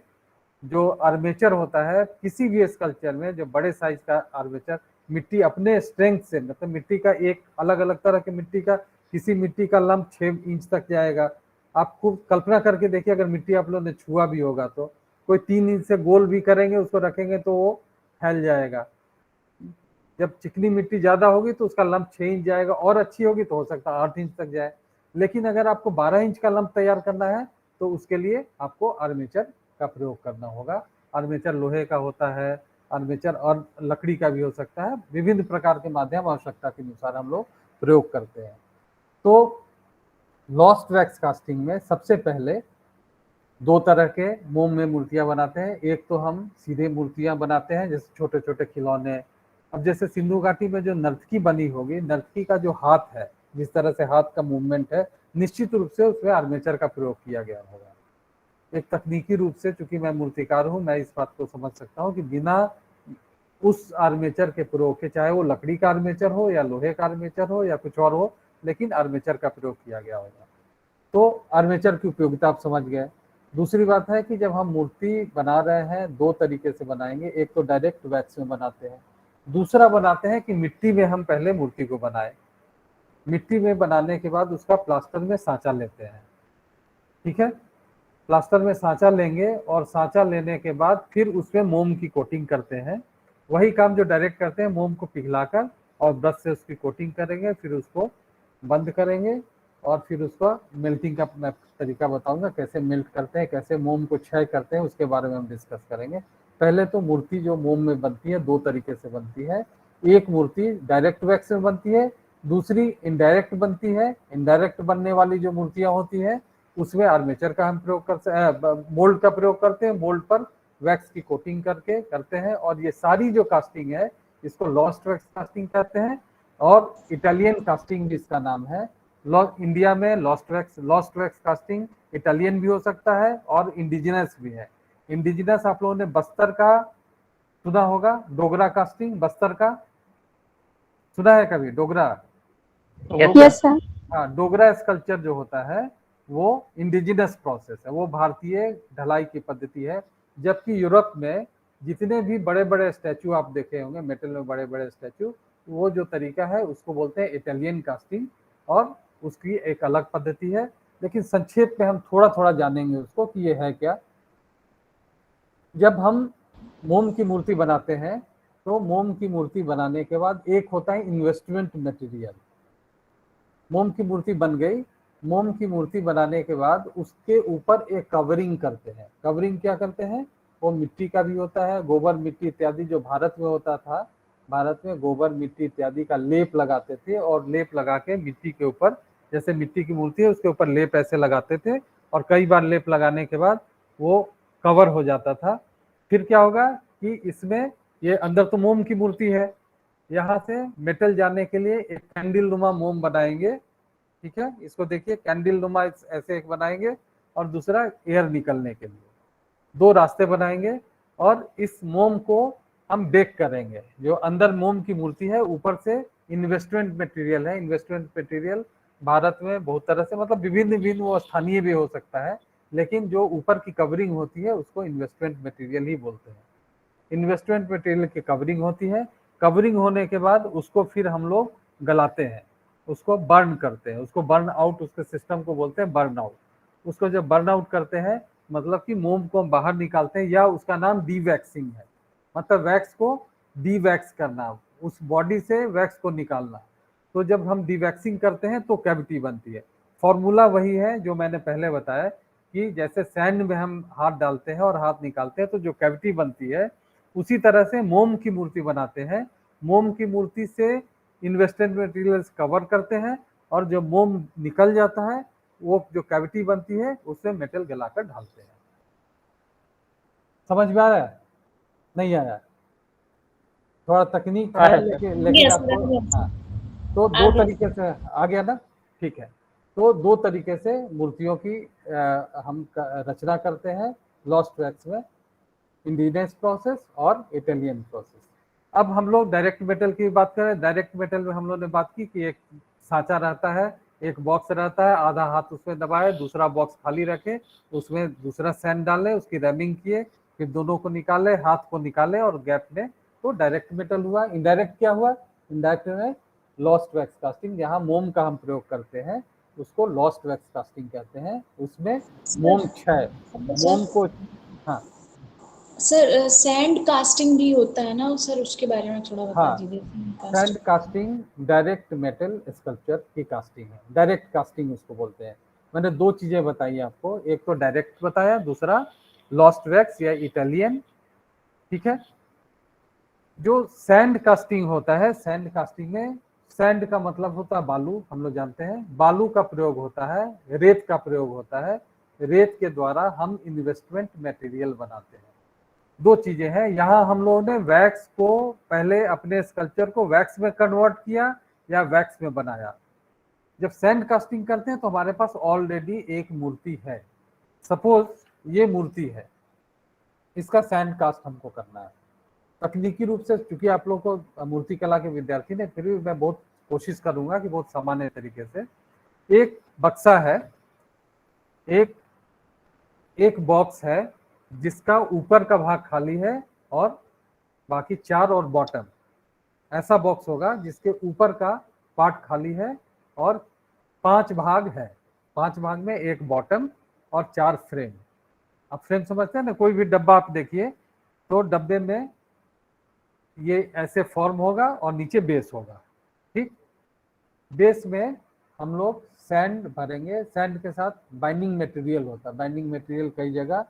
जो आर्मेचर होता है किसी भी स्कल्पचर में, जो बड़े साइज का आर्मेचर, मिट्टी अपने स्ट्रेंथ से, मतलब मिट्टी का एक अलग अलग तरह की मिट्टी का, किसी मिट्टी का लंब 6 इंच तक जाएगा। आप खूब कल्पना करके देखिए, अगर मिट्टी आप लोगों ने छुआ भी होगा तो कोई 3 इंच से गोल भी करेंगे, उसको रखेंगे तो वो फैल जाएगा। जब चिकनी मिट्टी ज्यादा होगी तो उसका लंब 6 इंच जाएगा, और अच्छी होगी तो हो सकता है 8 इंच तक जाए। लेकिन अगर आपको 12 इंच का लंब तैयार करना है तो उसके लिए आपको आर्मेचर का प्रयोग करना होगा। आर्मेचर लोहे का होता है, आर्मेचर और लकड़ी का भी हो सकता है। विभिन्न प्रकार के माध्यम आवश्यकता के अनुसार हम लोग प्रयोग करते हैं। तो लॉस्ट वैक्स कास्टिंग में सबसे पहले 2 तरह के मोम में मूर्तियां बनाते हैं। एक तो हम सीधे मूर्तियां बनाते हैं, जैसे छोटे छोटे खिलौने। अब जैसे सिंधु घाटी में जो नर्तकी बनी होगी, नर्तकी का जो हाथ है, जिस तरह से हाथ का मूवमेंट है, निश्चित रूप से उसमें आर्मेचर का प्रयोग किया गया होगा। एक तकनीकी रूप से, चूंकि मैं मूर्तिकार हूं, मैं इस बात को समझ सकता हूं कि बिना उस आर्मेचर के प्रयोग के, चाहे वो लकड़ी का आर्मेचर हो या लोहे का आर्मेचर हो या कुछ और हो, लेकिन आर्मेचर का प्रयोग किया गया होगा। तो आर्मेचर की उपयोगिता आप समझ गए। दूसरी बात है कि जब हम मूर्ति बना रहे हैं दो तरीके से बनाएंगे, एक तो डायरेक्ट वैक्स में बनाते हैं, दूसरा बनाते हैं कि मिट्टी में हम पहले मूर्ति को बनाए, मिट्टी में बनाने के बाद उसका प्लास्टर में सांचा लेते हैं, ठीक है। प्लास्टर में सांचा लेंगे और सांचा लेने के बाद फिर उसमें मोम की कोटिंग करते हैं, वही काम जो डायरेक्ट करते हैं, मोम को पिघलाकर और ब्रश से उसकी कोटिंग करेंगे, फिर उसको बंद करेंगे और फिर उसका मेल्टिंग का मैं तरीका बताऊंगा, कैसे मेल्ट करते हैं, कैसे मोम को क्षय करते हैं, उसके बारे में हम डिस्कस करेंगे। पहले तो मूर्ति जो मोम में बनती है दो तरीके से बनती है, एक मूर्ति डायरेक्ट वैक्स में बनती है, दूसरी इनडायरेक्ट बनती है। इनडायरेक्ट बनने वाली जो मूर्तियां होती है उसमें आर्मेचर का हम प्रयोग करते हैं, मोल्ड का प्रयोग करते हैं, मोल्ड पर वैक्स की कोटिंग करके करते हैं, और ये सारी जो कास्टिंग है इसको लॉस्ट वैक्स कास्टिंग कहते हैं, और इटालियन कास्टिंग भी इसका नाम है। इंडिया में लॉस्ट वैक्स कास्टिंग इटालियन भी हो सकता है और इंडिजिनस भी है। इंडिजिनस आप लोगों ने बस्तर का सुना होगा, डोगरा कास्टिंग, बस्तर का सुना है कभी? Dogra, yes sir. हाँ, डोगरा स्कल्पचर जो होता है वो इंडिजिनस प्रोसेस है, वो भारतीय ढलाई की पद्धति है। जबकि यूरोप में जितने भी बड़े बड़े स्टैचू आप देखे होंगे, मेटल में बड़े बड़े स्टैचू, वो जो तरीका है उसको बोलते हैं इटालियन कास्टिंग, और उसकी एक अलग पद्धति है। लेकिन संक्षेप में हम थोड़ा थोड़ा जानेंगे उसको कि ये है क्या। जब हम मोम की मूर्ति बनाते हैं तो मोम की मूर्ति बनाने के बाद एक होता है इन्वेस्टमेंट मटेरियल। मोम की मूर्ति बन गई, मोम की मूर्ति बनाने के बाद उसके ऊपर एक कवरिंग करते हैं। कवरिंग क्या करते हैं? वो मिट्टी का भी होता है, गोबर मिट्टी इत्यादि जो भारत में होता था, भारत में गोबर मिट्टी इत्यादि का लेप लगाते थे, और लेप लगा के मिट्टी के ऊपर, जैसे मिट्टी की मूर्ति है उसके ऊपर लेप ऐसे लगाते थे, और कई बार लेप लगाने के बाद वो कवर हो जाता था। फिर क्या होगा कि इसमें ये अंदर तो मोम की मूर्ति है, यहाँ से मेटल जाने के लिए एक कैंडल नुमा मोम बनाएंगे, ठीक है। इसको देखिए, कैंडल नुमा ऐसे एक बनाएंगे, और दूसरा एयर निकलने के लिए दो रास्ते बनाएंगे, और इस मोम को हम बेक करेंगे। जो अंदर मोम की मूर्ति है, ऊपर से इन्वेस्टमेंट मटेरियल है। इन्वेस्टमेंट मटेरियल भारत में बहुत तरह से, मतलब विभिन्न वो स्थानीय भी हो सकता है, लेकिन जो ऊपर की कवरिंग होती है उसको इन्वेस्टमेंट मटेरियल ही बोलते हैं। इन्वेस्टमेंट मटेरियल की कवरिंग होती है। कवरिंग होने के बाद उसको फिर हम लोग गलाते हैं, उसको बर्न करते हैं, उसको बर्न आउट, उसके सिस्टम को बोलते हैं बर्न आउट। उसको जब बर्न आउट करते हैं मतलब कि मोम को हम बाहर निकालते हैं, या उसका नाम डी वैक्सिंग है, मतलब वैक्स को डी वैक्स करना, उस बॉडी से वैक्स को निकालना। तो जब हम डी वैक्सिंग करते हैं तो कैविटी बनती है। फॉर्मूला वही है जो मैंने पहले बताया कि जैसे सैंड में हम हाथ डालते हैं और हाथ निकालते हैं तो जो कैविटी बनती है, उसी तरह से मोम की मूर्ति बनाते हैं। मोम की मूर्ति से इन्वेस्टमेंट मटेरियल्स कवर करते हैं, और जब मोम निकल जाता है वो जो कैविटी बनती है उससे मेटल गलाकर ढालते हैं। समझ में आ रहा है? नहीं आया? थोड़ा तकनीक है, लेकिन आपको, हाँ, तो दो तरीके से आ गया ना, ठीक है। तो दो तरीके से मूर्तियों की हम रचना करते हैं लॉस्ट वैक्स में, इंडिजिनस प्रोसेस और इटालियन प्रोसेस। अब हम लोग डायरेक्ट मेटल की बात करें। डायरेक्ट मेटल में हम लोग ने बात की कि एक सांचा रहता है, एक बॉक्स रहता है, आधा हाथ उसमें दबाए, दूसरा बॉक्स खाली रखे, उसमें दूसरा सैंड डाले, उसकी रैमिंग किए, फिर दोनों को निकाले, हाथ को निकाले और गैप में, तो डायरेक्ट मेटल हुआ। इनडायरेक्ट क्या हुआ? इनडायरेक्ट में लॉस्ट वैक्स कास्टिंग, जहाँ मोम का हम प्रयोग करते हैं उसको लॉस्ट वैक्स कास्टिंग कहते हैं। उसमें मोम क्षय, मोम को, हाँ सर सैंड कास्टिंग भी होता है ना सर, उसके बारे में थोड़ा बता दीजिए। Sand casting direct metal sculpture की कास्टिंग है, डायरेक्ट कास्टिंग उसको बोलते हैं। मैंने दो चीजें बताई आपको, एक तो डायरेक्ट बताया, दूसरा लॉस्ट वैक्स या इटालियन, ठीक है। जो सैंड कास्टिंग होता है, सैंड कास्टिंग में सैंड का मतलब होता है बालू, हम लोग जानते हैं। बालू का प्रयोग होता है, रेत का प्रयोग होता है। रेत के द्वारा हम इन्वेस्टमेंट मटेरियल बनाते हैं। दो चीजें हैं यहाँ। हम लोगों ने वैक्स को पहले अपने स्कल्पचर को वैक्स में कन्वर्ट किया या वैक्स में बनाया। जब सैंड कास्टिंग करते हैं तो हमारे पास ऑलरेडी एक मूर्ति है। सपोज ये मूर्ति है, इसका सैंड कास्ट हमको करना है। तकनीकी रूप से, क्योंकि आप लोग को मूर्ति कला के विद्यार्थी ने, फिर भी मैं बहुत कोशिश करूंगा कि बहुत सामान्य तरीके से। एक बक्सा है, एक एक बॉक्स है जिसका ऊपर का भाग खाली है और बाकी 4 और बॉटम, ऐसा बॉक्स होगा जिसके ऊपर का पार्ट खाली है और 5 भाग है, 5 भाग में एक बॉटम और 4 फ्रेम। अब फ्रेम समझते हैं ना, कोई भी डब्बा आप देखिए तो डब्बे में ये ऐसे फॉर्म होगा और नीचे बेस होगा, ठीक। बेस में हम लोग सैंड भरेंगे, सैंड के साथ बाइंडिंग मटेरियल होता है। बाइंडिंग मटेरियल कई जगह,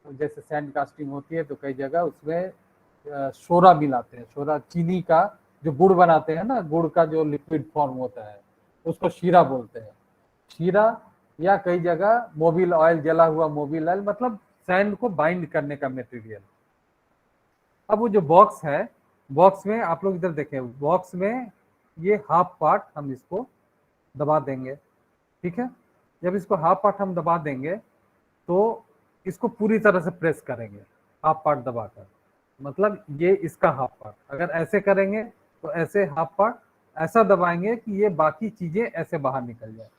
जैसे सैंड कास्टिंग होती है तो कई जगह उसमें सोडा मिलाते हैं। सोडा चीनी का जो गुड़ बनाते हैं ना, गुड़ का जो लिक्विड फॉर्म होता है उसको शीरा बोलते हैं। शीरा या कई जगह मोबिल ऑयल, जला हुआ मोबिल ऑयल, मतलब सैंड को बाइंड करने का मटेरियल। अब वो जो बॉक्स है, बॉक्स में आप लोग इधर देखें, बॉक्स में ये हाफ पार्ट हम इसको दबा देंगे, ठीक है। जब इसको हाफ पार्ट हम दबा देंगे तो इसको पूरी तरह से प्रेस करेंगे, हाफ पार्ट दबाकर, मतलब ये इसका हाफ पार्ट। अगर ऐसे करेंगे तो ऐसे हाफ पार्ट ऐसा दबाएंगे कि ये बाकी चीजें ऐसे बाहर निकल जाए।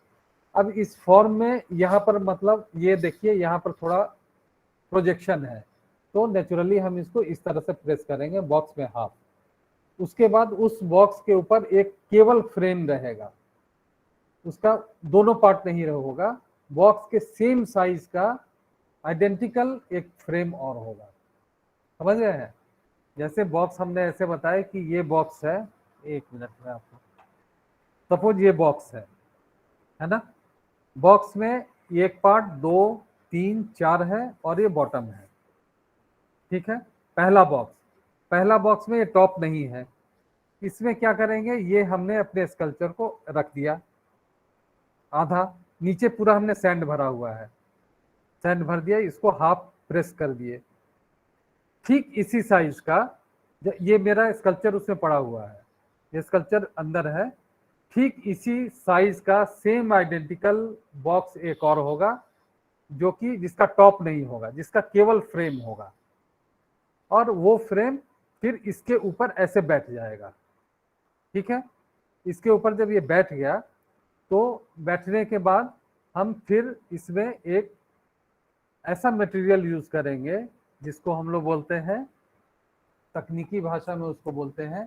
अब इस फॉर्म में यहाँ पर मतलब ये देखिए यहाँ पर थोड़ा प्रोजेक्शन है, तो नेचुरली हम इसको इस तरह से प्रेस करेंगे बॉक्स में हाफ। उसके बाद उस बॉक्स के ऊपर एक केवल फ्रेम रहेगा, उसका दोनों पार्ट नहीं होगा, बॉक्स के सेम साइज का आइडेंटिकल एक फ्रेम और होगा। समझ रहे हैं? जैसे बॉक्स हमने ऐसे बताया कि ये बॉक्स है, एक मिनट में आपको, सपोज ये बॉक्स है ना, बॉक्स में एक पार्ट 2 3 4 है और ये बॉटम है, ठीक है। पहला बॉक्स में ये टॉप नहीं है, इसमें क्या करेंगे, ये हमने अपने स्कल्पचर को रख दिया आधा, नीचे पूरा हमने सैंड भरा हुआ है, सैंड भर दिया, इसको हाफ प्रेस कर दिए। ठीक इसी साइज का ये मेरा स्कल्पचर उसमें पड़ा हुआ है, ये स्कल्पचर अंदर है, ठीक इसी साइज का सेम आइडेंटिकल बॉक्स एक और होगा जो कि जिसका टॉप नहीं होगा, जिसका केवल फ्रेम होगा, और वो फ्रेम फिर इसके ऊपर ऐसे बैठ जाएगा, ठीक है। इसके ऊपर जब ये बैठ गया तो बैठने के बाद हम फिर इसमें एक ऐसा मटेरियल यूज करेंगे जिसको हम लोग बोलते हैं, तकनीकी भाषा में उसको बोलते हैं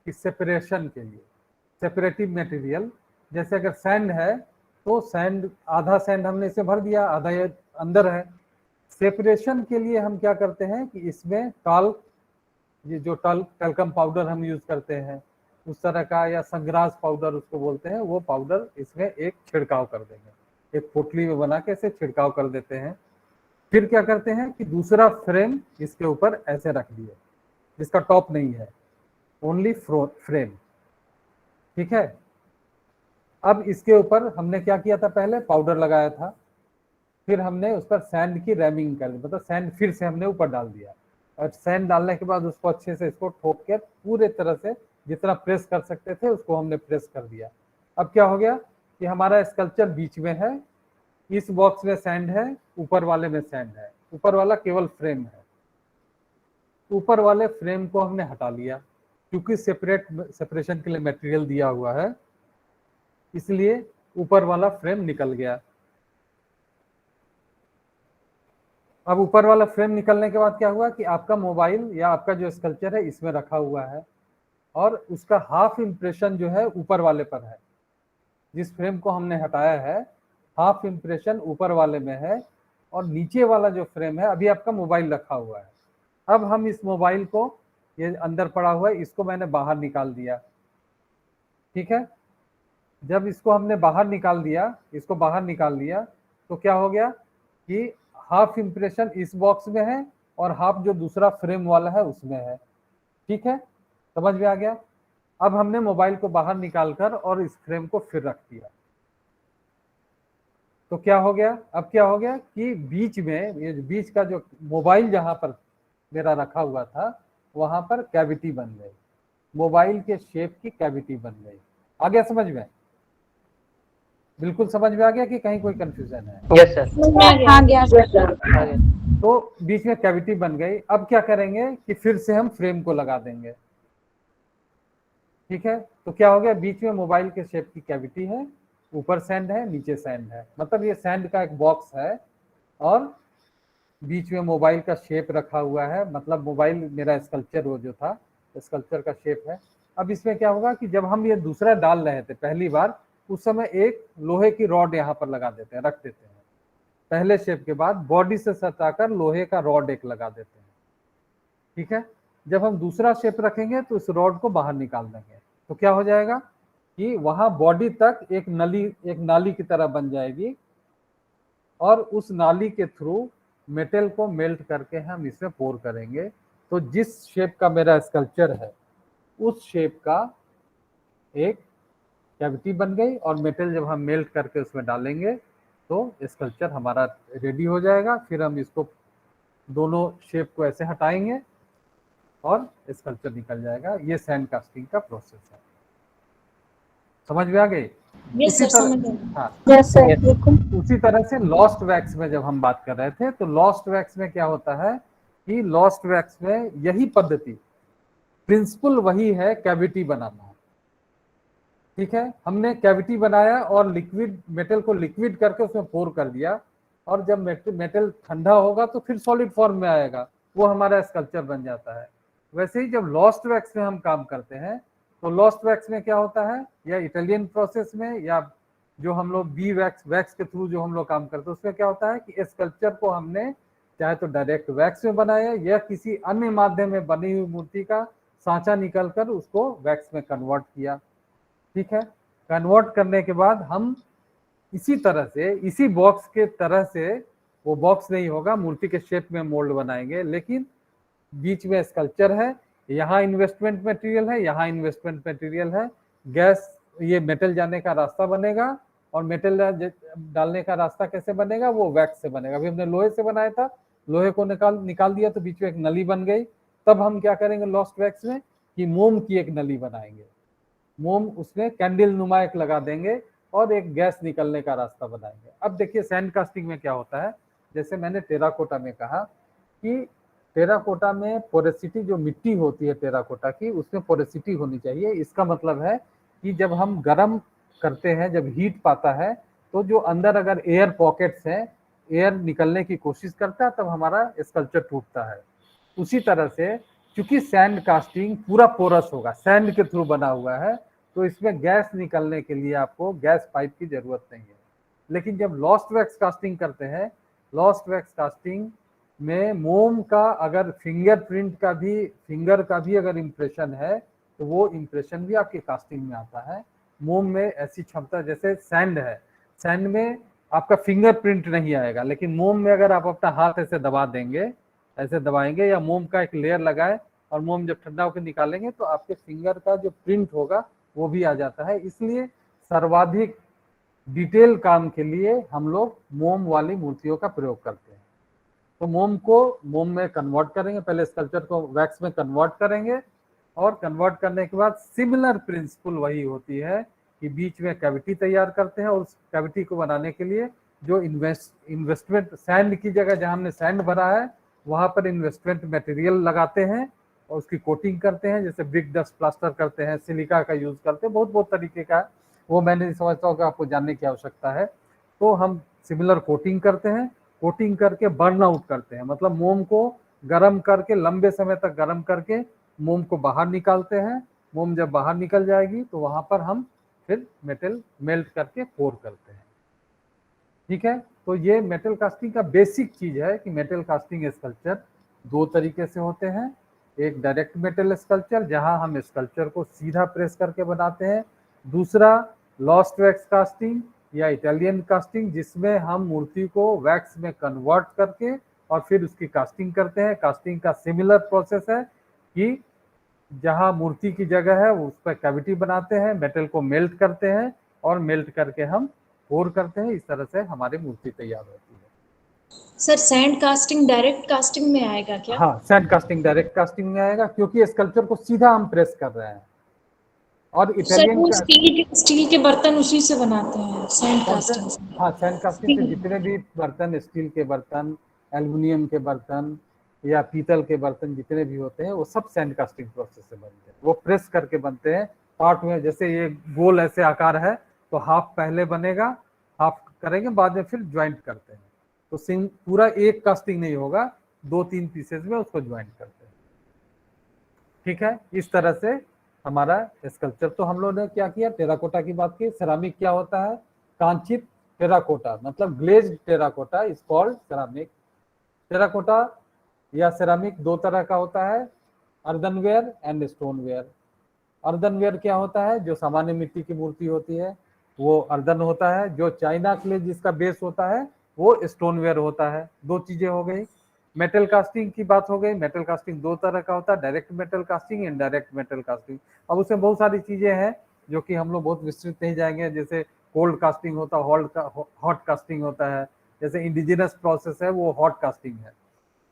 कि सेपरेशन के लिए, सेपरेटिव मटेरियल। जैसे अगर सैंड है तो सैंड, आधा सैंड हमने इसे भर दिया, आधा ये अंदर है। सेपरेशन के लिए हम क्या करते हैं कि इसमें टाल्क, ये जो टैल्कम पाउडर हम यूज करते हैं उस तरह का, या संग्रास पाउडर उसको बोलते हैं, वो पाउडर इसमें एक छिड़काव कर देंगे, एक पोटली में बना के इसे छिड़काव कर देते हैं। फिर क्या करते हैं कि दूसरा फ्रेम इसके ऊपर ऐसे रख दिए, जिसका टॉप नहीं है, ओनली फ्रेम, ठीक है। अब इसके ऊपर हमने क्या किया था, पहले पाउडर लगाया था, फिर हमने उस पर सैंड की रैमिंग कर दी, मतलब सैंड फिर से हमने ऊपर डाल दिया, और सैंड डालने के बाद उसको अच्छे से इसको ठोक के पूरे तरह से जितना प्रेस कर सकते थे उसको हमने प्रेस कर दिया। अब क्या हो गया कि हमारा स्कल्पचर बीच में है, इस बॉक्स में सैंड है, ऊपर वाले में सैंड है, ऊपर वाला केवल फ्रेम है। ऊपर वाले फ्रेम को हमने हटा लिया, क्योंकि सेपरेशन के लिए मटेरियल दिया हुआ है, इसलिए ऊपर वाला फ्रेम निकल गया। अब ऊपर वाला फ्रेम निकलने के बाद क्या हुआ कि आपका मोबाइल या आपका जो स्कल्पचर है इसमें रखा हुआ है, और उसका हाफ इम्प्रेशन जो है ऊपर वाले पर है। जिस फ्रेम को हमने हटाया है हाफ इम्प्रेशन ऊपर वाले में है, और नीचे वाला जो फ्रेम है अभी आपका मोबाइल रखा हुआ है। अब हम इस मोबाइल को, ये अंदर पड़ा हुआ है, इसको मैंने बाहर निकाल दिया, ठीक है। जब इसको हमने बाहर निकाल दिया, इसको बाहर निकाल लिया, तो क्या हो गया कि हाफ इम्प्रेशन इस बॉक्स में है और हाफ जो दूसरा फ्रेम वाला है उसमें है, ठीक है। समझ में आ गया? अब हमने मोबाइल को बाहर निकालकर और इस फ्रेम को फिर रख दिया, तो क्या हो गया, अब क्या हो गया कि बीच में, ये बीच का जो मोबाइल जहां पर मेरा रखा हुआ था वहां पर कैविटी बन गई, मोबाइल के शेप की कैविटी बन गई। आ गया समझ में? बिल्कुल समझ में आ गया कि कहीं कोई कंफ्यूजन है? यस सर, आ गया सर। तो बीच में कैविटी बन गई। अब क्या करेंगे कि फिर से हम फ्रेम को लगा देंगे, ठीक है। तो क्या हो गया, बीच में मोबाइल के शेप की कैविटी है ऊपर सैंड है, नीचे सैंड है, मतलब ये सैंड का एक बॉक्स है और बीच में मोबाइल का शेप रखा हुआ है, मतलब मोबाइल मेरा स्कल्पचर वो जो था स्कल्पचर का शेप है। अब इसमें क्या होगा कि जब हम ये दूसरा डाल रहे थे पहली बार, उस समय एक लोहे की रॉड यहाँ पर लगा देते हैं, रख देते हैं, पहले शेप के बाद बॉडी से सटाकर लोहे का रॉड एक लगा देते हैं, ठीक है। जब हम दूसरा शेप रखेंगे तो इस रॉड को बाहर निकाल देंगे, तो क्या हो जाएगा कि वहां बॉडी तक एक नाली की तरह बन जाएगी और उस नाली के थ्रू मेटल को मेल्ट करके हम इसमें पोर करेंगे। तो जिस शेप का मेरा स्कल्पचर है उस शेप का एक कैविटी बन गई और मेटल जब हम मेल्ट करके उसमें डालेंगे तो स्कल्पचर हमारा रेडी हो जाएगा। फिर हम इसको दोनों शेप को ऐसे हटाएंगे और स्कल्पचर निकल जाएगा। ये सैंड कास्टिंग का प्रोसेस है। समझ में आ गई? यस सर, यस सर, बिल्कुल। उसी तरह से लॉस्ट वैक्स में जब हम बात कर रहे थे तो लॉस्ट वैक्स में क्या होता है कि लॉस्ट वैक्स में यही पद्धति, प्रिंसिपल वही है, कैविटी बनाना। ठीक है, हमने कैविटी बनाया और लिक्विड मेटल को लिक्विड करके उसमें पोर कर दिया और जब मेटल ठंडा होगा तो फिर सॉलिड फॉर्म में आएगा, वो हमारा स्कल्पचर बन जाता है। वैसे ही जब लॉस्ट वैक्स में हम काम करते हैं तो लॉस्ट वैक्स में क्या होता है, या इटालियन प्रोसेस में या जो हम लोग बी वैक्स के थ्रू जो हम लोग काम करते हैं उसमें क्या होता है कि स्कल्पचर को हमने चाहे तो डायरेक्ट वैक्स में बनाया या किसी अन्य माध्यम में बनी हुई मूर्ति का सांचा निकलकर उसको वैक्स में कन्वर्ट किया। ठीक है, कन्वर्ट करने के बाद हम इसी तरह से, इसी बॉक्स के तरह से, वो बॉक्स नहीं होगा, मूर्ति के शेप में मोल्ड बनाएंगे, लेकिन बीच में स्कल्पचर है, यहाँ इन्वेस्टमेंट मटेरियल है, यहाँ इन्वेस्टमेंट मटेरियल है, गैस ये मेटल जाने का रास्ता बनेगा और मेटल डालने का रास्ता कैसे बनेगा, वो वैक्स से बनेगा। अभी हमने लोहे से बनाया था, लोहे को निकाल दिया तो बीच में एक नली बन गई। तब हम क्या करेंगे लॉस्ट वैक्स में कि मोम की एक नली बनाएंगे, मोम उसमें कैंडल नुमा एक लगा देंगे और एक गैस निकलने का रास्ता बनाएंगे। अब देखिए सैंड कास्टिंग में क्या होता है, जैसे मैंने टेराकोटा में कहा कि टेराकोटा में पोरेसिटी, जो मिट्टी होती है टेराकोटा की, उसमें पोरेसिटी होनी चाहिए। इसका मतलब है कि जब हम गर्म करते हैं, जब हीट पाता है तो जो अंदर अगर एयर पॉकेट्स हैं, एयर निकलने की कोशिश करता है तब हमारा स्कल्पचर टूटता है। उसी तरह से क्योंकि सैंड कास्टिंग पूरा पोरस होगा, सैंड के थ्रू बना हुआ है, तो इसमें गैस निकलने के लिए आपको गैस पाइप की जरूरत नहीं है। लेकिन जब लॉस्ट वैक्स कास्टिंग करते हैं, लॉस्ट वैक्स कास्टिंग में मोम का अगर फिंगर का भी अगर इम्प्रेशन है तो वो इम्प्रेशन भी आपकी कास्टिंग में आता है। मोम में ऐसी क्षमता, जैसे सैंड है, सैंड में आपका फिंगरप्रिंट नहीं आएगा, लेकिन मोम में अगर आप अपना हाथ ऐसे दबा देंगे, ऐसे दबाएंगे या मोम का एक लेयर लगाए और मोम जब ठंडा होकर निकालेंगे तो आपके फिंगर का जो प्रिंट होगा वो भी आ जाता है। इसलिए सर्वाधिक डिटेल काम के लिए हम लोग मोम वाली मूर्तियों का प्रयोग करते हैं। तो मोम में कन्वर्ट करेंगे, पहले स्कल्पचर को वैक्स में कन्वर्ट करेंगे और कन्वर्ट करने के बाद सिमिलर प्रिंसिपल वही होती है कि बीच में कैविटी तैयार करते हैं और उस कैविटी को बनाने के लिए जो इन्वेस्टमेंट सैंड की जगह जहां हमने सैंड भरा है वहां पर इन्वेस्टमेंट मटेरियल लगाते हैं और उसकी कोटिंग करते हैं, जैसे ब्रिक डस्ट प्लास्टर करते हैं, सिलिका का यूज करते हैं, बहुत तरीके का, वो मैंने नहीं समझता हूँ कि आपको जानने की आवश्यकता है। तो हम सिमिलर कोटिंग करते हैं, कोटिंग करके बर्न आउट करते हैं, मतलब मोम को गर्म करके, लंबे समय तक गर्म करके मोम को बाहर निकालते हैं। मोम जब बाहर निकल जाएगी तो वहां पर हम फिर मेटल मेल्ट करके पोर करते हैं। ठीक है, तो ये मेटल कास्टिंग का बेसिक चीज है कि मेटल कास्टिंग स्कल्पचर दो तरीके से होते हैं। एक डायरेक्ट मेटल स्कल्पचर जहां हम स्कल्पचर को सीधा प्रेस करके बनाते हैं, दूसरा लॉस्ट वैक्स कास्टिंग या इटालियन कास्टिंग जिसमें हम मूर्ति को वैक्स में कन्वर्ट करके और फिर उसकी कास्टिंग करते हैं। कास्टिंग का सिमिलर प्रोसेस है कि जहां मूर्ति की जगह है उस पर कैविटी बनाते हैं, मेटल को मेल्ट करते हैं और मेल्ट करके हम पोर करते हैं। इस तरह से हमारी मूर्ति तैयार होती है। Sir sand casting direct casting में आएगा क्या? हाँ, सैंड कास्टिंग डायरेक्ट कास्टिंग में आएगा क्योंकि स्कल्पचर को सीधा हम प्रेस कर रहे हैं। और इटालियन सर स्टील के बर्तन उसी से बनाते हैं सैंड कास्टिंग से? हाँ, सैंड कास्टिंग से जितने भी बर्तन, स्टील के बर्तन, एल्युमिनियम के बर्तन या पीतल के बर्तन जितने भी होते हैं वो सब सैंड कास्टिंग प्रोसेस से बनते हैं। वो प्रेस करके बनते हैं पार्ट में, जैसे ये गोल ऐसे आकार है तो हाफ पहले बनेगा, हाफ करेंगे, बाद में फिर ज्वाइंट करते हैं। तो पूरा एक कास्टिंग नहीं होगा, 2-3 पीसेज में उसको ज्वाइंट करते हैं। ठीक है, इस तरह से हमारा स्कल्पचर। तो हम लोगों ने क्या किया, टेराकोटा की बात की। सेरामिक क्या होता है, कांचित टेराकोटा, मतलब glazed terracotta is called ceramic. Terracotta या सेरामिक दो तरह का होता है, अर्दनवेयर एंड स्टोनवेयर। अर्दनवेयर क्या होता है, जो सामान्य मिट्टी की मूर्ति होती है वो अर्दन होता है, जो चाइना क्ले जिसका बेस होता है वो स्टोनवेयर होता है। दो चीजें हो गई। मेटल कास्टिंग की बात हो गई। मेटल कास्टिंग दो तरह का होता है, direct metal casting, indirect metal casting. अब उसमें बहुत सारी चीजें हैं जो कि हम लोग बहुत विस्तृत नहीं जाएंगे, जैसे कोल्ड कास्टिंग होता है, हॉट कास्टिंग होता है। जैसे इंडिजिनस प्रोसेस है वो हॉट कास्टिंग है।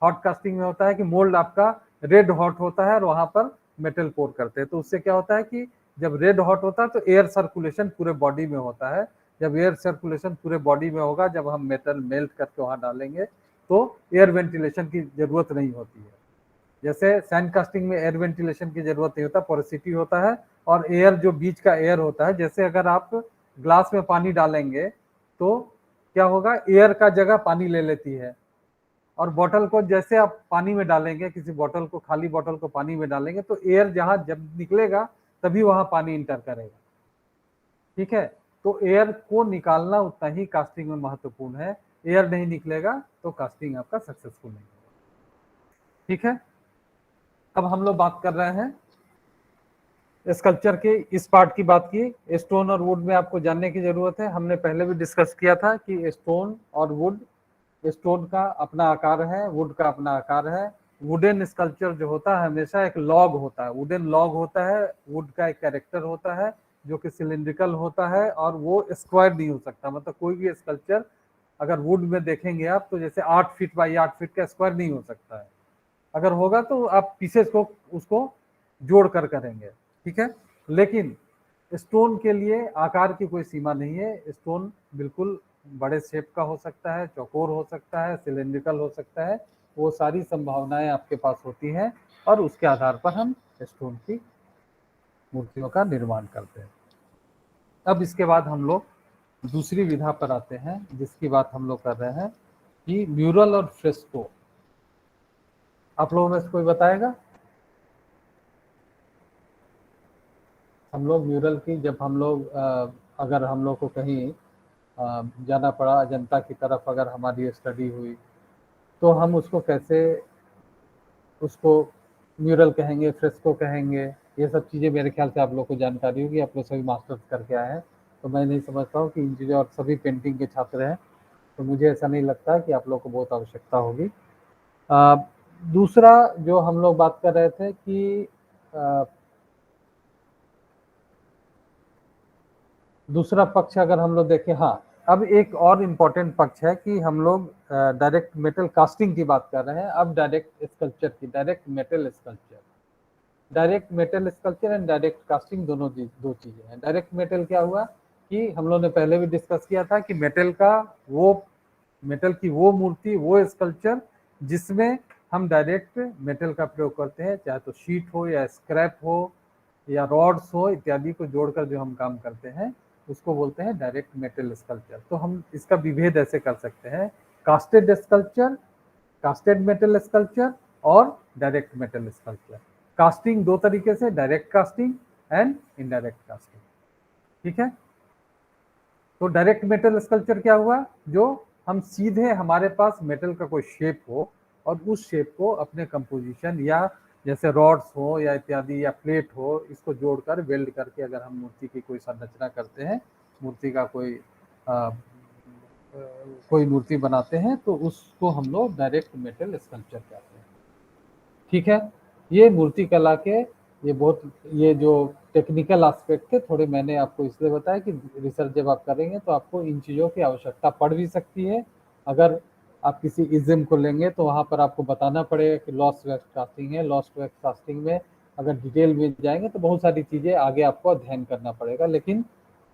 हॉट कास्टिंग में होता है कि मोल्ड आपका रेड हॉट होता है और वहां पर मेटल पोर करते हैं। तो उससे क्या होता है कि जब रेड हॉट होता है तो एयर सर्कुलेशन पूरे बॉडी में होता है। जब एयर सर्कुलेशन पूरे बॉडी में होगा, जब हम मेटल मेल्ट करके वहां डालेंगे तो एयर वेंटिलेशन की जरूरत नहीं होती है। जैसे सैंड कास्टिंग में एयर वेंटिलेशन की जरूरत नहीं होता, पोरोसिटी होता है और एयर जो बीच का एयर होता है। जैसे अगर आप ग्लास में पानी डालेंगे तो क्या होगा, एयर का जगह पानी ले लेती है। और बोतल को जैसे आप पानी में डालेंगे, किसी बोतल को, खाली बोतल को पानी में डालेंगे तो एयर जहां जब निकलेगा तभी वहां पानी इंटर करेगा। ठीक है, तो एयर को निकालना उतना ही कास्टिंग में महत्वपूर्ण है। एयर नहीं निकलेगा तो कास्टिंग आपका सक्सेसफुल नहीं होगा। ठीक है, अब हम लोग बात कर रहे हैं स्कल्पचर के इस पार्ट की बात की। स्टोन और वुड में आपको जानने की जरूरत है। हमने पहले भी डिस्कस किया था कि स्टोन और वुड, स्टोन का अपना आकार है, वुड का अपना आकार है। वुडन स्कल्पचर जो होता है हमेशा एक लॉग होता है, वुडन लॉग होता है। वुड का एक कैरेक्टर होता है जो कि सिलिंड्रिकल होता है और वो स्क्वायर नहीं हो सकता। मतलब कोई भी स्कल्पचर अगर वुड में देखेंगे आप तो जैसे 8 फीट बाई 8 फीट का स्क्वायर नहीं हो सकता है। अगर होगा तो आप पीसेस को उसको जोड़ कर करेंगे। ठीक है, लेकिन स्टोन के लिए आकार की कोई सीमा नहीं है। स्टोन बिल्कुल बड़े शेप का हो सकता है, चौकोर हो सकता है, सिलिंड्रिकल हो सकता है। वो सारी संभावनाएं आपके पास होती हैं और उसके आधार पर हम स्टोन की मूर्तियों का निर्माण करते हैं। अब इसके बाद हम लोग दूसरी विधा पर आते हैं जिसकी बात हम लोग कर रहे हैं कि म्यूरल और फ्रेस्को। आप लोगों में से कोई बताएगा? हम लोग म्यूरल की, जब हम लोग अगर हम लोग को कहीं जाना पड़ा अजंता की तरफ, अगर हमारी स्टडी हुई तो हम उसको कैसे, उसको म्यूरल कहेंगे, फ्रेस्को कहेंगे, ये सब चीज़ें मेरे ख्याल से आप लोग को जानकारी होगी। आप लोग सभी मास्टर्स करके आए हैं तो मैं नहीं समझता हूँ कि इंजीनियर और सभी पेंटिंग के छात्र हैं, तो मुझे ऐसा नहीं लगता कि आप लोग को बहुत आवश्यकता होगी। दूसरा जो हम लोग बात कर रहे थे कि दूसरा पक्ष अगर हम लोग देखें, हाँ, अब एक और इम्पोर्टेंट पक्ष है कि हम लोग डायरेक्ट मेटल कास्टिंग की बात कर रहे हैं। अब डायरेक्ट स्कल्पचर की, direct metal sculpture, direct metal sculpture and direct casting दोनों दो चीजें हैं। डायरेक्ट मेटल क्या हुआ कि हम लोग ने पहले भी डिस्कस किया था कि मेटल की वो मूर्ति, वो स्कल्पचर जिसमें हम डायरेक्ट मेटल का प्रयोग करते हैं, चाहे तो शीट हो या स्क्रैप हो या रॉड्स हो इत्यादि को जोड़कर जो हम काम करते हैं उसको बोलते हैं डायरेक्ट मेटल स्कल्पचर। तो हम इसका विभेद ऐसे कर सकते हैं, casted sculpture, casted metal sculpture और डायरेक्ट मेटल स्कल्पचर। कास्टिंग दो तरीके से, direct casting and indirect casting. ठीक है, तो डायरेक्ट मेटल स्कल्पचर क्या हुआ, जो हम सीधे, हमारे पास मेटल का कोई शेप हो और उस शेप को अपने कंपोजिशन या जैसे रॉड्स हो या इत्यादि या प्लेट हो, इसको जोड़कर वेल्ड करके अगर हम मूर्ति की कोई संरचना करते हैं, मूर्ति का कोई मूर्ति बनाते हैं तो उसको हम लोग डायरेक्ट मेटल स्कल्पचर कहते हैं। ठीक है, ये मूर्ति कला के ये जो टेक्निकल एस्पेक्ट थे थोड़े मैंने आपको इसलिए बताया कि रिसर्च जब आप करेंगे तो आपको इन चीज़ों की आवश्यकता पड़ भी सकती है। अगर आप किसी इज्म को लेंगे तो वहाँ पर आपको बताना पड़ेगा कि लॉस्ट वैक्स कास्टिंग है। लॉस्ट वैक्स कास्टिंग में अगर डिटेल में जाएंगे तो बहुत सारी चीज़ें आगे आपको अध्ययन करना पड़ेगा, लेकिन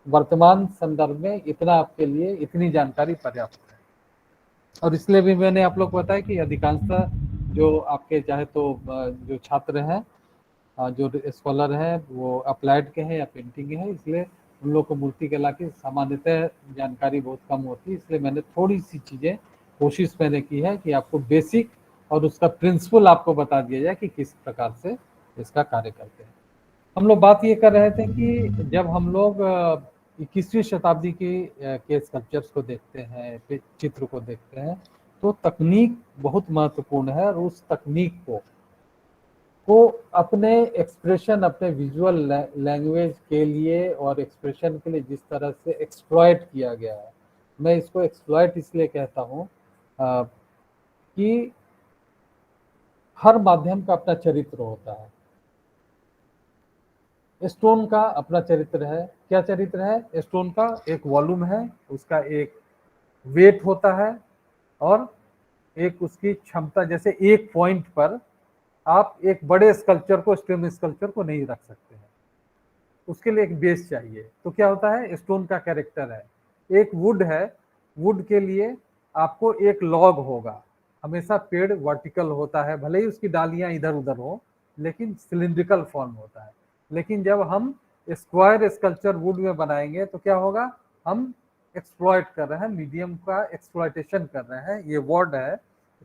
वर्तमान संदर्भ में इतना आपके लिए, इतनी जानकारी पर्याप्त है। और इसलिए भी मैंने आप लोग को बताया कि अधिकांशतः जो आपके चाहे तो जो छात्र हैं, जो स्कॉलर हैं वो अप्लाइड के हैं या पेंटिंग के हैं, इसलिए उन लोगों को मूर्ति कला की सामान्यतः जानकारी बहुत कम होती है, इसलिए मैंने थोड़ी सी चीज़ें कोशिश मैंने की है कि आपको बेसिक और उसका प्रिंसिपल आपको बता दिया जाए कि किस प्रकार से इसका कार्य करते हैं। हम लोग बात ये कर रहे थे कि जब हम लोग 21वीं शताब्दी के स्कल्पचर्स को देखते हैं, चित्र को देखते हैं, तो तकनीक बहुत महत्वपूर्ण है और उस तकनीक को अपने एक्सप्रेशन, अपने विजुअल लैंग्वेज के लिए और एक्सप्रेशन के लिए जिस तरह से एक्सप्लॉइट किया गया है, मैं इसको एक्सप्लॉइट इसलिए कहता हूँ कि हर माध्यम का अपना चरित्र होता है। स्टोन का अपना चरित्र है। क्या चरित्र है? स्टोन का एक वॉल्यूम है, उसका एक वेट होता है और एक उसकी क्षमता। जैसे एक पॉइंट पर आप एक बड़े स्कल्पचर को, स्टोन स्कल्पचर को नहीं रख सकते हैं, उसके लिए एक बेस चाहिए। तो क्या होता है, स्टोन का कैरेक्टर है। एक वुड है, वुड के लिए आपको एक लॉग होगा। हमेशा पेड़ वर्टिकल होता है, भले ही उसकी डालियां इधर उधर हो, लेकिन सिलिंड्रिकल फॉर्म होता है। लेकिन जब हम स्क्वायर स्कल्पचर वुड में बनाएंगे तो क्या होगा, हम एक्सप्लॉइट कर रहे हैं, मीडियम का एक्सप्लॉइटेशन कर रहे हैं। ये वर्ड है,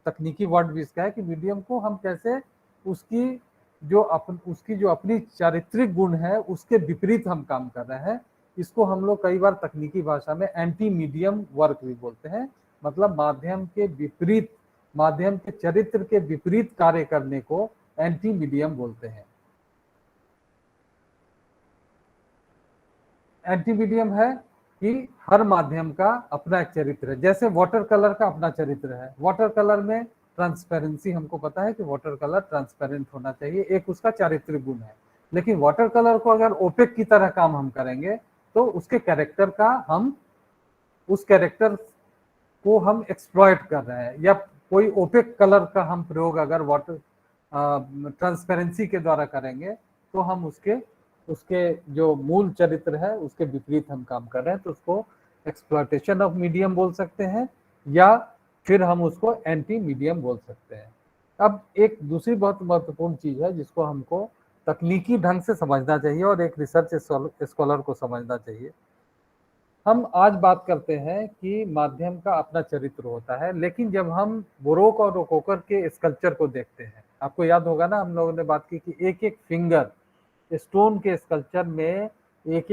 तकनीकी वर्ड भी इसका है कि मीडियम को हम कैसे उसकी जो अपनी चारित्रिक गुण है उसके विपरीत हम काम कर रहे हैं। इसको हम लोग कई बार तकनीकी भाषा में एंटी मीडियम वर्क भी बोलते हैं। मतलब माध्यम के विपरीत, माध्यम के चरित्र के विपरीत कार्य करने को एंटी मीडियम बोलते हैं। एंटी मीडियम है कि हर माध्यम का अपना एक चरित्र है। जैसे वाटर कलर का अपना चरित्र है। वाटर कलर में ट्रांसपेरेंसी, हमको पता है कि वाटर कलर ट्रांसपेरेंट होना चाहिए, एक उसका चारित्रिक गुण है। लेकिन वाटर कलर को अगर ओपेक की तरह काम हम करेंगे तो उसके कैरेक्टर का, हम उस कैरेक्टर को हम एक्सप्लॉइट कर रहे हैं। या कोई ओपेक कलर का हम प्रयोग अगर वाटर ट्रांसपेरेंसी के द्वारा करेंगे तो हम उसके जो मूल चरित्र है उसके विपरीत हम काम कर रहे हैं। तो उसको एक्सप्लॉइटेशन ऑफ मीडियम बोल सकते हैं या फिर हम उसको एंटी मीडियम बोल सकते हैं। अब एक दूसरी बहुत महत्वपूर्ण चीज है जिसको हमको तकनीकी ढंग से समझना चाहिए और एक रिसर्च स्कॉलर को समझना चाहिए। हम आज बात करते हैं कि माध्यम का अपना चरित्र होता है, लेकिन जब हम बोरोक और रोकोकर के स्कल्पचर को देखते हैं, आपको याद होगा ना, हम लोगों ने बात की कि एक एक फिंगर स्टोन के स्कल्पचर में एक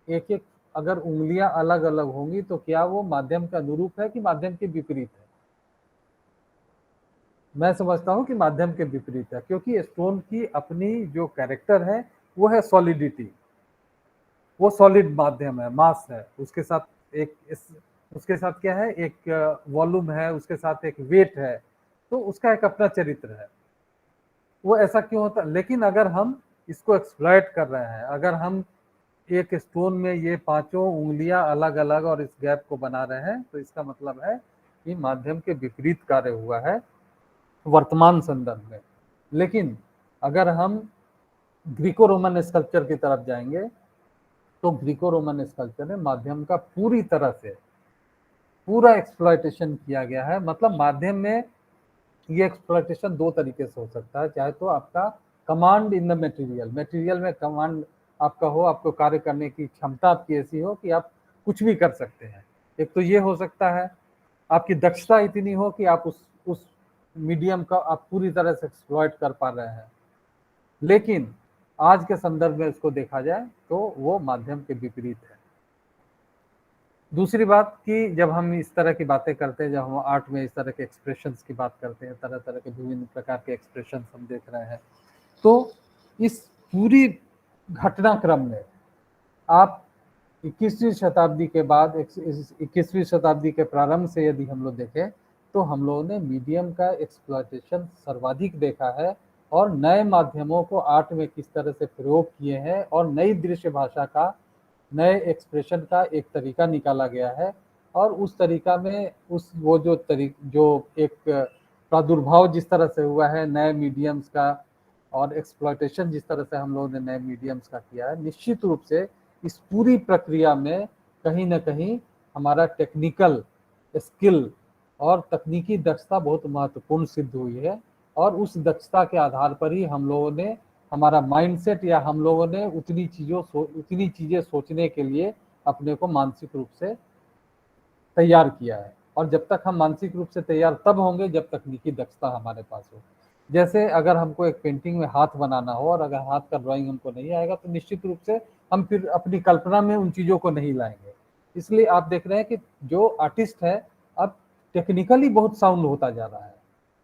एक अगर उंगलियां अलग अलग होंगी तो क्या वो माध्यम का अनुरूप है कि माध्यम के विपरीत है? मैं समझता हूं कि माध्यम के विपरीत है, क्योंकि स्टोन की अपनी जो कैरेक्टर है वो है सॉलिडिटी। वो सॉलिड माध्यम है, मास है, उसके साथ उसके साथ क्या है, एक वॉल्यूम है, उसके साथ एक वेट है, तो उसका एक अपना चरित्र है। वो ऐसा क्यों होता है? लेकिन अगर हम इसको एक्सप्लॉइट कर रहे हैं, अगर हम एक स्टोन में ये पांचों उंगलियां अलग अलग और इस गैप को बना रहे हैं, तो इसका मतलब है कि माध्यम के विपरीत कार्य हुआ है वर्तमान संदर्भ में। लेकिन अगर हम ग्रीको रोमन स्कल्पचर की तरफ जाएंगे तो ग्रीको रोमन स्कल्पचर में माध्यम का पूरी तरह से पूरा एक्सप्लॉइटेशन किया गया है। मतलब माध्यम में ये एक्सप्लॉइटेशन दो तरीके से हो सकता है। चाहे तो आपका कमांड इन द मटेरियल में कमांड आपका हो, आपको कार्य करने की क्षमता आपकी ऐसी हो कि आप कुछ भी कर सकते हैं। एक तो ये हो सकता है, आपकी दक्षता इतनी हो कि आप उस मीडियम का आप पूरी तरह से एक्सप्लॉइट कर पा रहे हैं। लेकिन आज के संदर्भ में इसको देखा जाए तो वो माध्यम के विपरीत है। दूसरी बात कि जब हम इस तरह की बातें करते हैं, जब हम आर्ट में इस तरह के एक्सप्रेशंस की बात करते हैं, तरह तरह के विभिन्न प्रकार के एक्सप्रेशंस हम देख रहे हैं, तो इस पूरी घटनाक्रम में आप 21वीं शताब्दी के बाद 21वीं शताब्दी के प्रारंभ से यदि हम लोग देखें तो हम लोगों ने मीडियम का एक्सप्लॉइटेशन सर्वाधिक देखा है और नए माध्यमों को आर्ट में किस तरह से प्रयोग किए हैं और नई दृश्य भाषा का, नए एक्सप्रेशन का एक तरीका निकाला गया है। और उस तरीका में जो एक प्रादुर्भाव जिस तरह से हुआ है नए मीडियम्स का और एक्सप्लॉइटेशन जिस तरह से हम लोगों ने नए मीडियम्स का किया है, निश्चित रूप से इस पूरी प्रक्रिया में कहीं ना कहीं हमारा टेक्निकल स्किल और तकनीकी दक्षता बहुत महत्वपूर्ण सिद्ध हुई है। और उस दक्षता के आधार पर ही हम लोगों ने हमारा माइंडसेट या हम लोगों ने उतनी चीजें सोचने के लिए अपने को मानसिक रूप से तैयार किया है। और जब तक हम मानसिक रूप से तैयार तब होंगे जब तकनीकी दक्षता हमारे पास हो। जैसे अगर हमको एक पेंटिंग में हाथ बनाना हो और अगर हाथ का ड्राइंग हमको नहीं आएगा तो निश्चित रूप से हम फिर अपनी कल्पना में उन चीजों को नहीं लाएंगे। इसलिए आप देख रहे हैं कि जो आर्टिस्ट है अब टेक्निकली बहुत साउंड होता जा रहा है,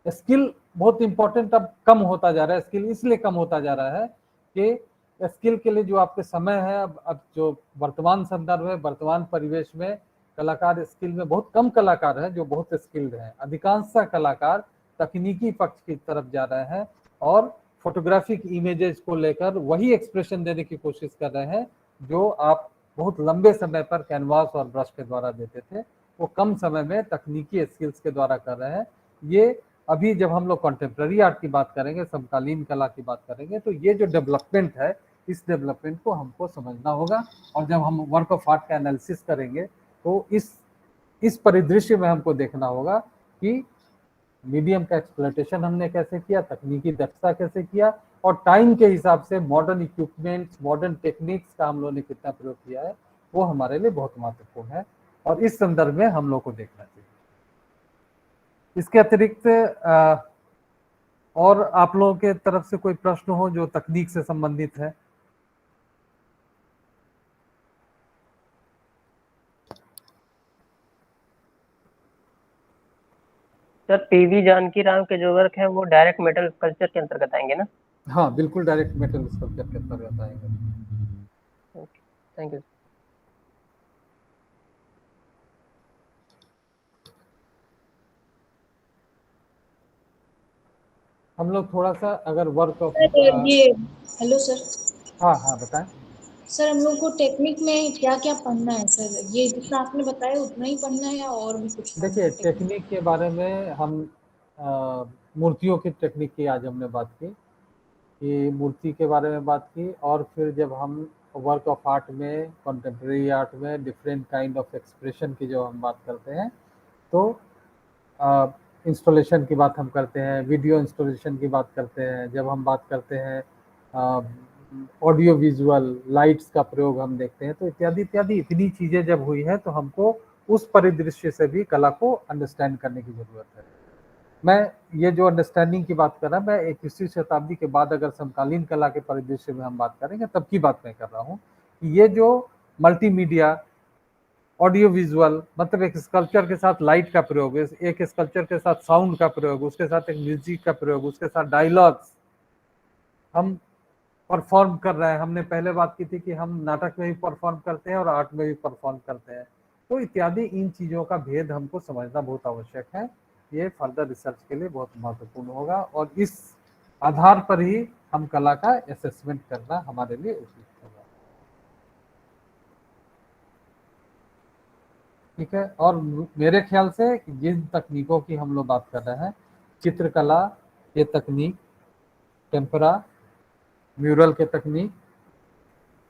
स्किल बहुत इंपॉर्टेंट अब कम होता जा रहा है। स्किल इसलिए कम होता जा रहा है कि स्किल के लिए जो आपके समय है, अब जो वर्तमान संदर्भ है, वर्तमान परिवेश में कलाकार स्किल में बहुत कम कलाकार हैं जो बहुत स्किल्ड हैं। अधिकांश कलाकार तकनीकी पक्ष की तरफ जा रहे हैं और फोटोग्राफिक इमेजेस को लेकर वही एक्सप्रेशन देने की कोशिश कर रहे हैं जो आप बहुत लंबे समय पर कैनवास और ब्रश के द्वारा देते थे, वो कम समय में तकनीकी स्किल्स के द्वारा कर रहे हैं। ये अभी जब हम लोग कंटेम्प्रेरी आर्ट की बात करेंगे, समकालीन कला की बात करेंगे, तो ये जो डेवलपमेंट है इस डेवलपमेंट को हमको समझना होगा। और जब हम वर्क ऑफ आर्ट का एनालिसिस करेंगे तो इस परिदृश्य में हमको देखना होगा कि मीडियम का एक्सप्लॉयटेशन हमने कैसे किया, तकनीकी दक्षता कैसे किया, और टाइम के हिसाब से मॉडर्न इक्विपमेंट्स, मॉडर्न टेक्निक्स का हम लोगों ने कितना प्रयोग किया है, वो हमारे लिए बहुत महत्वपूर्ण है और इस संदर्भ में हम लोग को देखना चाहिए। इसके अतिरिक्त और आप लोगों के तरफ से कोई प्रश्न हो जो तकनीक से संबंधित है? सर पीवी जानकी राम के जो वर्क है वो डायरेक्ट मेटल स्कल्पचर के अंतर्गत आएंगे ना? हाँ बिल्कुल, डायरेक्ट मेटल स्कल्पचर के अंतर्गत आएंगे। Okay, thank you. हम लोग थोड़ा सा अगर वर्क ऑफ ये हेलो सर। हाँ हाँ बताएं सर, हम लोग को टेक्निक में क्या क्या पढ़ना है सर? ये जितना आपने बताया उतना ही पढ़ना है या और भी कुछ पढ़ना देखिए, है? टेक्निक के बारे में हम मूर्तियों की टेक्निक की आज हमने बात की, कि मूर्ति के बारे में बात की। और फिर जब हम वर्क ऑफ आर्ट में, कंटेम्प्रेरी आर्ट में डिफरेंट काइंड ऑफ एक्सप्रेशन की जो हम बात करते हैं, तो इंस्टॉलेशन की बात हम करते हैं, वीडियो इंस्टॉलेशन की बात करते हैं, जब हम बात करते हैं ऑडियो विजुअल लाइट्स का प्रयोग हम देखते हैं, तो इत्यादि इत्यादि इतनी चीज़ें जब हुई है तो हमको उस परिदृश्य से भी कला को अंडरस्टैंड करने की ज़रूरत है। मैं ये जो अंडरस्टैंडिंग की बात कर रहा हूँ, मैं 21वीं शताब्दी के बाद अगर समकालीन कला के परिदृश्य में हम बात करेंगे तब की बात मैं कर रहा हूँ कि ये जो मल्टीमीडिया, ऑडियो विजुअल, मतलब एक स्कल्पचर के साथ लाइट का प्रयोग, एक स्कल्पचर के साथ साउंड का प्रयोग, उसके साथ एक म्यूजिक का प्रयोग, उसके साथ डायलॉग्स हम परफॉर्म कर रहे हैं। हमने पहले बात की थी कि हम नाटक में भी परफॉर्म करते हैं और आर्ट में भी परफॉर्म करते हैं, तो इत्यादि इन चीज़ों का भेद हमको समझना बहुत आवश्यक है। ये फर्दर रिसर्च के लिए बहुत महत्वपूर्ण होगा और इस आधार पर ही हम कला का असेसमेंट करना हमारे लिए उपयुक्त होगा। ठीक है। और मेरे ख्याल से जिन तकनीकों की हम लोग बात कर रहे हैं, चित्रकला ये तकनीक, टेम्परा, म्यूरल के तकनीक,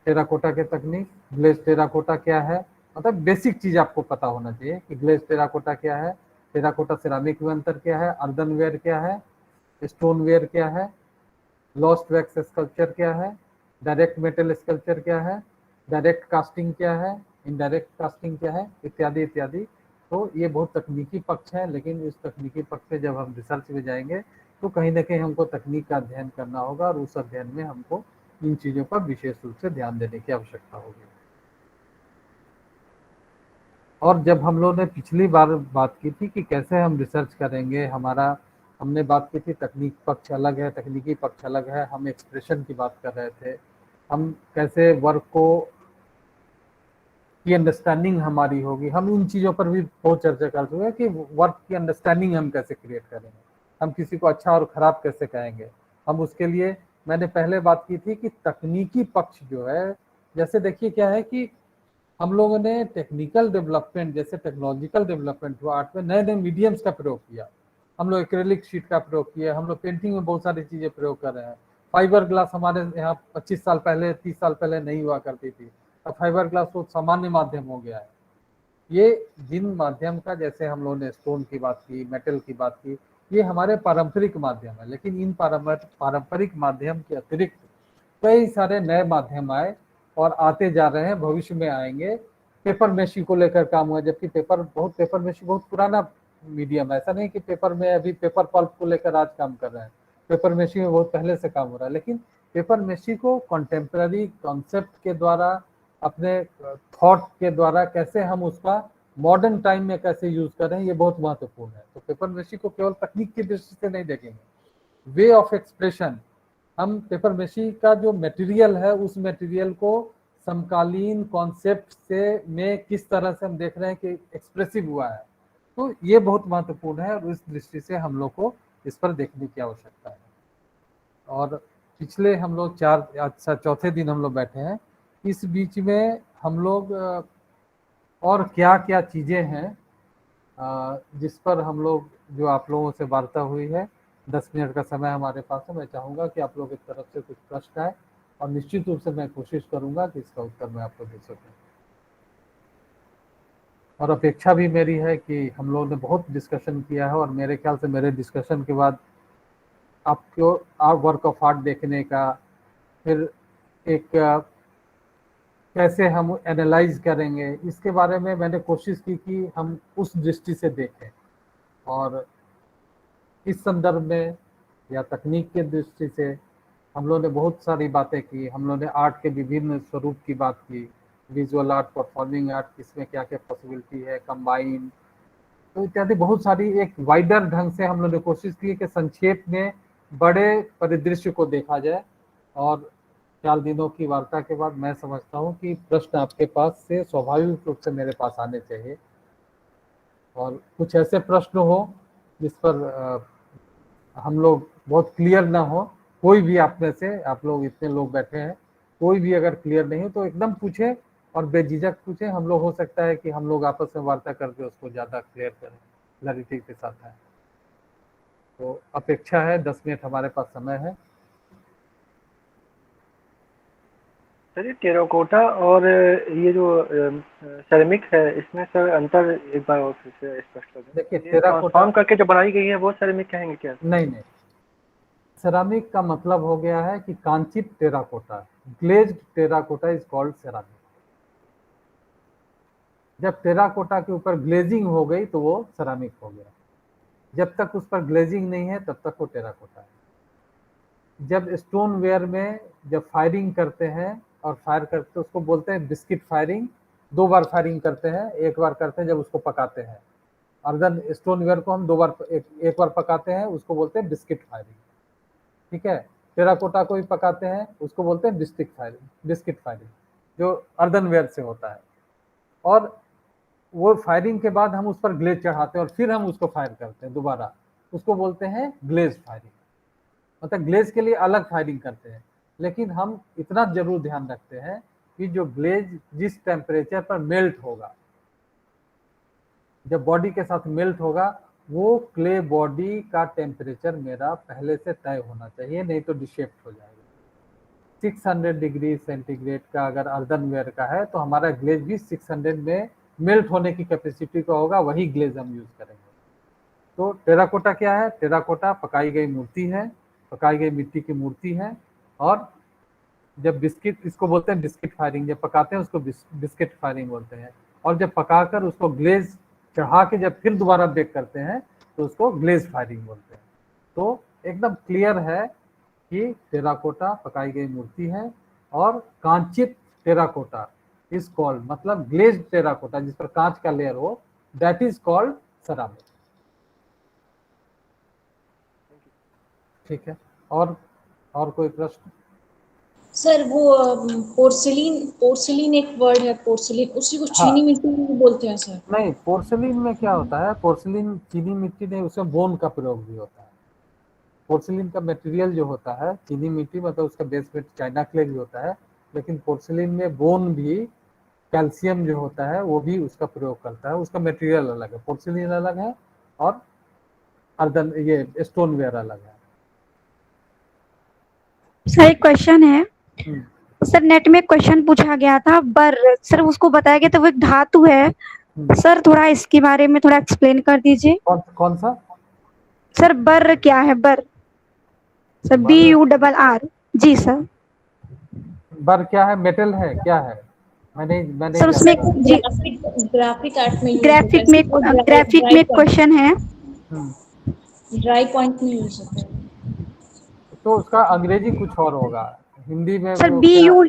टेराकोटा के तकनीक, ग्लेज टेराकोटा क्या है, मतलब बेसिक चीज आपको पता होना चाहिए कि ग्लेज टेराकोटा क्या है, टेराकोटा सिरामिक में अंतर क्या है, अर्दनवेयर क्या है, स्टोनवेयर क्या है, लॉस्ट वैक्स स्कल्पचर क्या है, डायरेक्ट मेटल स्कल्पचर क्या है, डायरेक्ट कास्टिंग क्या है, इनडायरेक्ट कास्टिंग क्या है, इत्यादि इत्यादि। तो ये बहुत तकनीकी पक्ष है, लेकिन इस तकनीकी पक्ष पे जब हम रिसर्च में जाएंगे तो कहीं ना कहीं हमको तकनीक का अध्ययन करना होगा और उस अध्ययन में हमको इन चीज़ों पर विशेष रूप से ध्यान देने की आवश्यकता होगी। और जब हम लोगों ने पिछली बार बात की थी कि कैसे हम रिसर्च करेंगे, हमने बात की थी तकनीक पक्ष अलग है, तकनीकी पक्ष अलग है, हम एक्सप्रेशन की बात कर रहे थे, हम कैसे वर्क को की अंडरस्टैंडिंग हमारी होगी। हम इन चीज़ों पर भी बहुत चर्चा कर चुके हैं कि वर्क की अंडरस्टैंडिंग हम कैसे क्रिएट करेंगे, हम किसी को अच्छा और ख़राब कैसे कहेंगे। हम उसके लिए मैंने पहले बात की थी कि तकनीकी पक्ष जो है, जैसे देखिए क्या है कि हम लोगों ने टेक्निकल डेवलपमेंट, जैसे टेक्नोलॉजिकल डेवलपमेंट हुआ आर्ट में, नए नए मीडियम्स का प्रयोग किया, हम लोग एक्रेलिक शीट का प्रयोग किया, हम लोग पेंटिंग में बहुत सारी चीज़ें प्रयोग कर रहे हैं। फाइबर ग्लास हमारे यहाँ 25 साल पहले, 30 साल पहले नहीं हुआ करती थी, अब फाइबर ग्लास तो सामान्य माध्यम हो गया है। ये जिन माध्यम का, जैसे हम लोगों ने स्टोन की बात की, मेटल की बात की, ये हमारे पारंपरिक माध्यम है, लेकिन इन पारंपरिक माध्यम के अतिरिक्त कई सारे नए माध्यम आए और आते जा रहे हैं, भविष्य में आएंगे। पेपर मेशी को लेकर काम हुआ, जबकि पेपर मेशी बहुत पुराना मीडियम है। ऐसा नहीं कि पेपर में अभी पेपर पल्प को लेकर आज काम कर रहे हैं, पेपर मेशी में बहुत पहले से काम हो रहा है। लेकिन पेपर मेशी को कंटेम्प्रेरी कॉन्सेप्ट के द्वारा, अपने थॉट के द्वारा कैसे हम उसका मॉडर्न टाइम में कैसे यूज कर रहे हैं, ये बहुत महत्वपूर्ण है। तो पेपर मेशी को केवल तकनीक की दृष्टि से नहीं देखेंगे, वे ऑफ एक्सप्रेशन, हम पेपर मेशी का जो मटेरियल है उस मटेरियल को समकालीन कॉन्सेप्ट से में किस तरह से हम देख रहे हैं कि एक्सप्रेसिव हुआ है, तो ये बहुत महत्वपूर्ण है और इस दृष्टि से हम लोग को इस पर देखने की आवश्यकता है। और पिछले हम लोग चौथे दिन हम लोग बैठे हैं, इस बीच में हम लोग और क्या क्या चीज़ें हैं जिस पर हम लोग, जो आप लोगों से वार्ता हुई है, 10 मिनट का समय हमारे पास है। मैं चाहूँगा कि आप लोग की तरफ से कुछ प्रश्न आए और निश्चित रूप से मैं कोशिश करूँगा कि इसका उत्तर मैं आपको दे सकूँ। और अपेक्षा भी मेरी है कि हम लोगों ने बहुत डिस्कशन किया है और मेरे ख्याल से मेरे डिस्कशन के बाद आपको वर्क ऑफ आर्ट देखने का, फिर एक कैसे हम एनालाइज करेंगे, इसके बारे में मैंने कोशिश की कि हम उस दृष्टि से देखें। और इस संदर्भ में या तकनीक के दृष्टि से हम लोगों ने बहुत सारी बातें की। हम लोगों ने आर्ट के विभिन्न स्वरूप की बात की, विजुअल आर्ट, परफॉर्मिंग आर्ट, किसमें क्या क्या पॉसिबिलिटी है, कंबाइन, तो इत्यादि बहुत सारी एक वाइडर ढंग से हम लोगों ने कोशिश की कि संक्षेप में बड़े परिदृश्य को देखा जाए। और 4 दिनों की वार्ता के बाद मैं समझता हूँ कि प्रश्न आपके पास से स्वाभाविक रूप से मेरे पास आने चाहिए, और कुछ ऐसे प्रश्न हो जिस पर हम लोग बहुत क्लियर ना हो। कोई भी आप में से, आप लोग इतने लोग बैठे हैं, कोई भी अगर क्लियर नहीं हो तो एकदम पूछे और बेझिझक पूछे। हम लोग, हो सकता है कि हम लोग आपस में वार्ता करके उसको ज़्यादा क्लियर करें, क्लैरिटी के साथ है। तो अपेक्षा है 10 मिनट हमारे पास समय है। सर ये टेराकोटा और ये जो सेरेमिक है, इसमें सर अंतर एक बार और फिर से स्पष्ट कर दें। देखिए, ये टेराकोटा ट्रांसफॉर्म करके जो बनाई गई है वो सेरेमिक कहेंगे क्या? नहीं, सेरामिक का मतलब हो गया है कि कांचित terracotta, glazed terracotta is called ceramic. जब टेराकोटा के ऊपर ग्लेजिंग हो गई तो वो सेरामिक हो गया। जब तक उस पर ग्लेजिंग नहीं है तब तक वो टेराकोटा है। जब स्टोन वेयर में जब फायरिंग करते हैं और फायर करते हैं, उसको बोलते हैं बिस्किट फायरिंग। 2 बार फायरिंग करते हैं, एक बार करते हैं जब उसको पकाते हैं। अर्धन स्टोन वेयर को हम 2 बार, एक बार पकाते हैं, उसको बोलते हैं बिस्किट फायरिंग, ठीक है। टेराकोटा को भी पकाते हैं, उसको बोलते हैं बिस्किट फायरिंग, जो अर्धनवेयर से होता है। और वो फायरिंग के बाद हम उस पर ग्लेज चढ़ाते हैं और फिर हम उसको फायर करते हैं दोबारा, उसको बोलते हैं ग्लेज फायरिंग। मतलब ग्लेज के लिए अलग फायरिंग करते हैं। लेकिन हम इतना जरूर ध्यान रखते हैं कि जो ग्लेज जिस टेम्परेचर पर मेल्ट होगा, जब बॉडी के साथ मेल्ट होगा, वो क्ले बॉडी का टेम्परेचर मेरा पहले से तय होना चाहिए, नहीं तो डिशेप्ट हो जाएगा। 600 डिग्री सेंटीग्रेड का अगर अर्धनवेयर का है तो हमारा ग्लेज भी 600 में मेल्ट होने की कैपेसिटी का होगा, वही ग्लेज हम यूज करेंगे। तो टेराकोटा क्या है? टेराकोटा पकाई गई मूर्ति है, पकाई गई मिट्टी की मूर्ति है। और जब बिस्किट, इसको बोलते हैं बिस्किट फायरिंग, जब पकाते हैं उसको बिस्किट फायरिंग बोलते हैं। और जब पकाकर उसको ग्लेज चढ़ा के जब फिर दोबारा बेक करते हैं तो उसको ग्लेज फायरिंग बोलते हैं। तो एकदम क्लियर है कि टेराकोटा पकाई गई मूर्ति है, और कांचित टेराकोटा इज कॉल्ड, मतलब ग्लेज्ड टेराकोटा जिस पर कांच का लेयर हो, दैट इज कॉल्ड सेरामिक। ठीक है, और कोई प्रश्न? सर वो पोर्सिलीन एक वर्ड है, पोर्सिलीन, उसी को हाँ। चीनी मिट्टी भी बोलते हैं सर। नहीं, पोर्सिलीन में क्या होता है, पोर्सिलीन चीनी मिट्टी नहीं, उसमें बोन का प्रयोग भी होता है। पोर्सिलीन का मटेरियल जो होता है, चीनी मिट्टी मतलब उसका बेस में चाइना क्ले भी होता है, लेकिन पोर्सिलीन में बोन भी, कैल्शियम जो होता है वो भी उसका प्रयोग करता है। उसका मटेरियल अलग है, पोर्सिलीन अलग है और अर्धन ये स्टोन वेयर अलग है। सर एक क्वेश्चन है सर, नेट में क्वेश्चन पूछा गया था बर, सर उसको बताया गया था वो एक धातु है। सर थोड़ा इसके बारे में थोड़ा एक्सप्लेन कर दीजिए। कौन सा? सर बर क्या है? बर सर, BURR। जी सर। बर क्या है, मेटल है, क्या है? मैंने सर उसमें जानता। जी ग्राफिक आर्ट में यूज होता है ग्राफिक में ड्राई एक पॉइंट, क्वेश्चन है। हम्म, ड्राई पॉइंट में यूज होता है। तो उसका अंग्रेजी कुछ और होगा, हिंदी में सर वो बी क्या? यू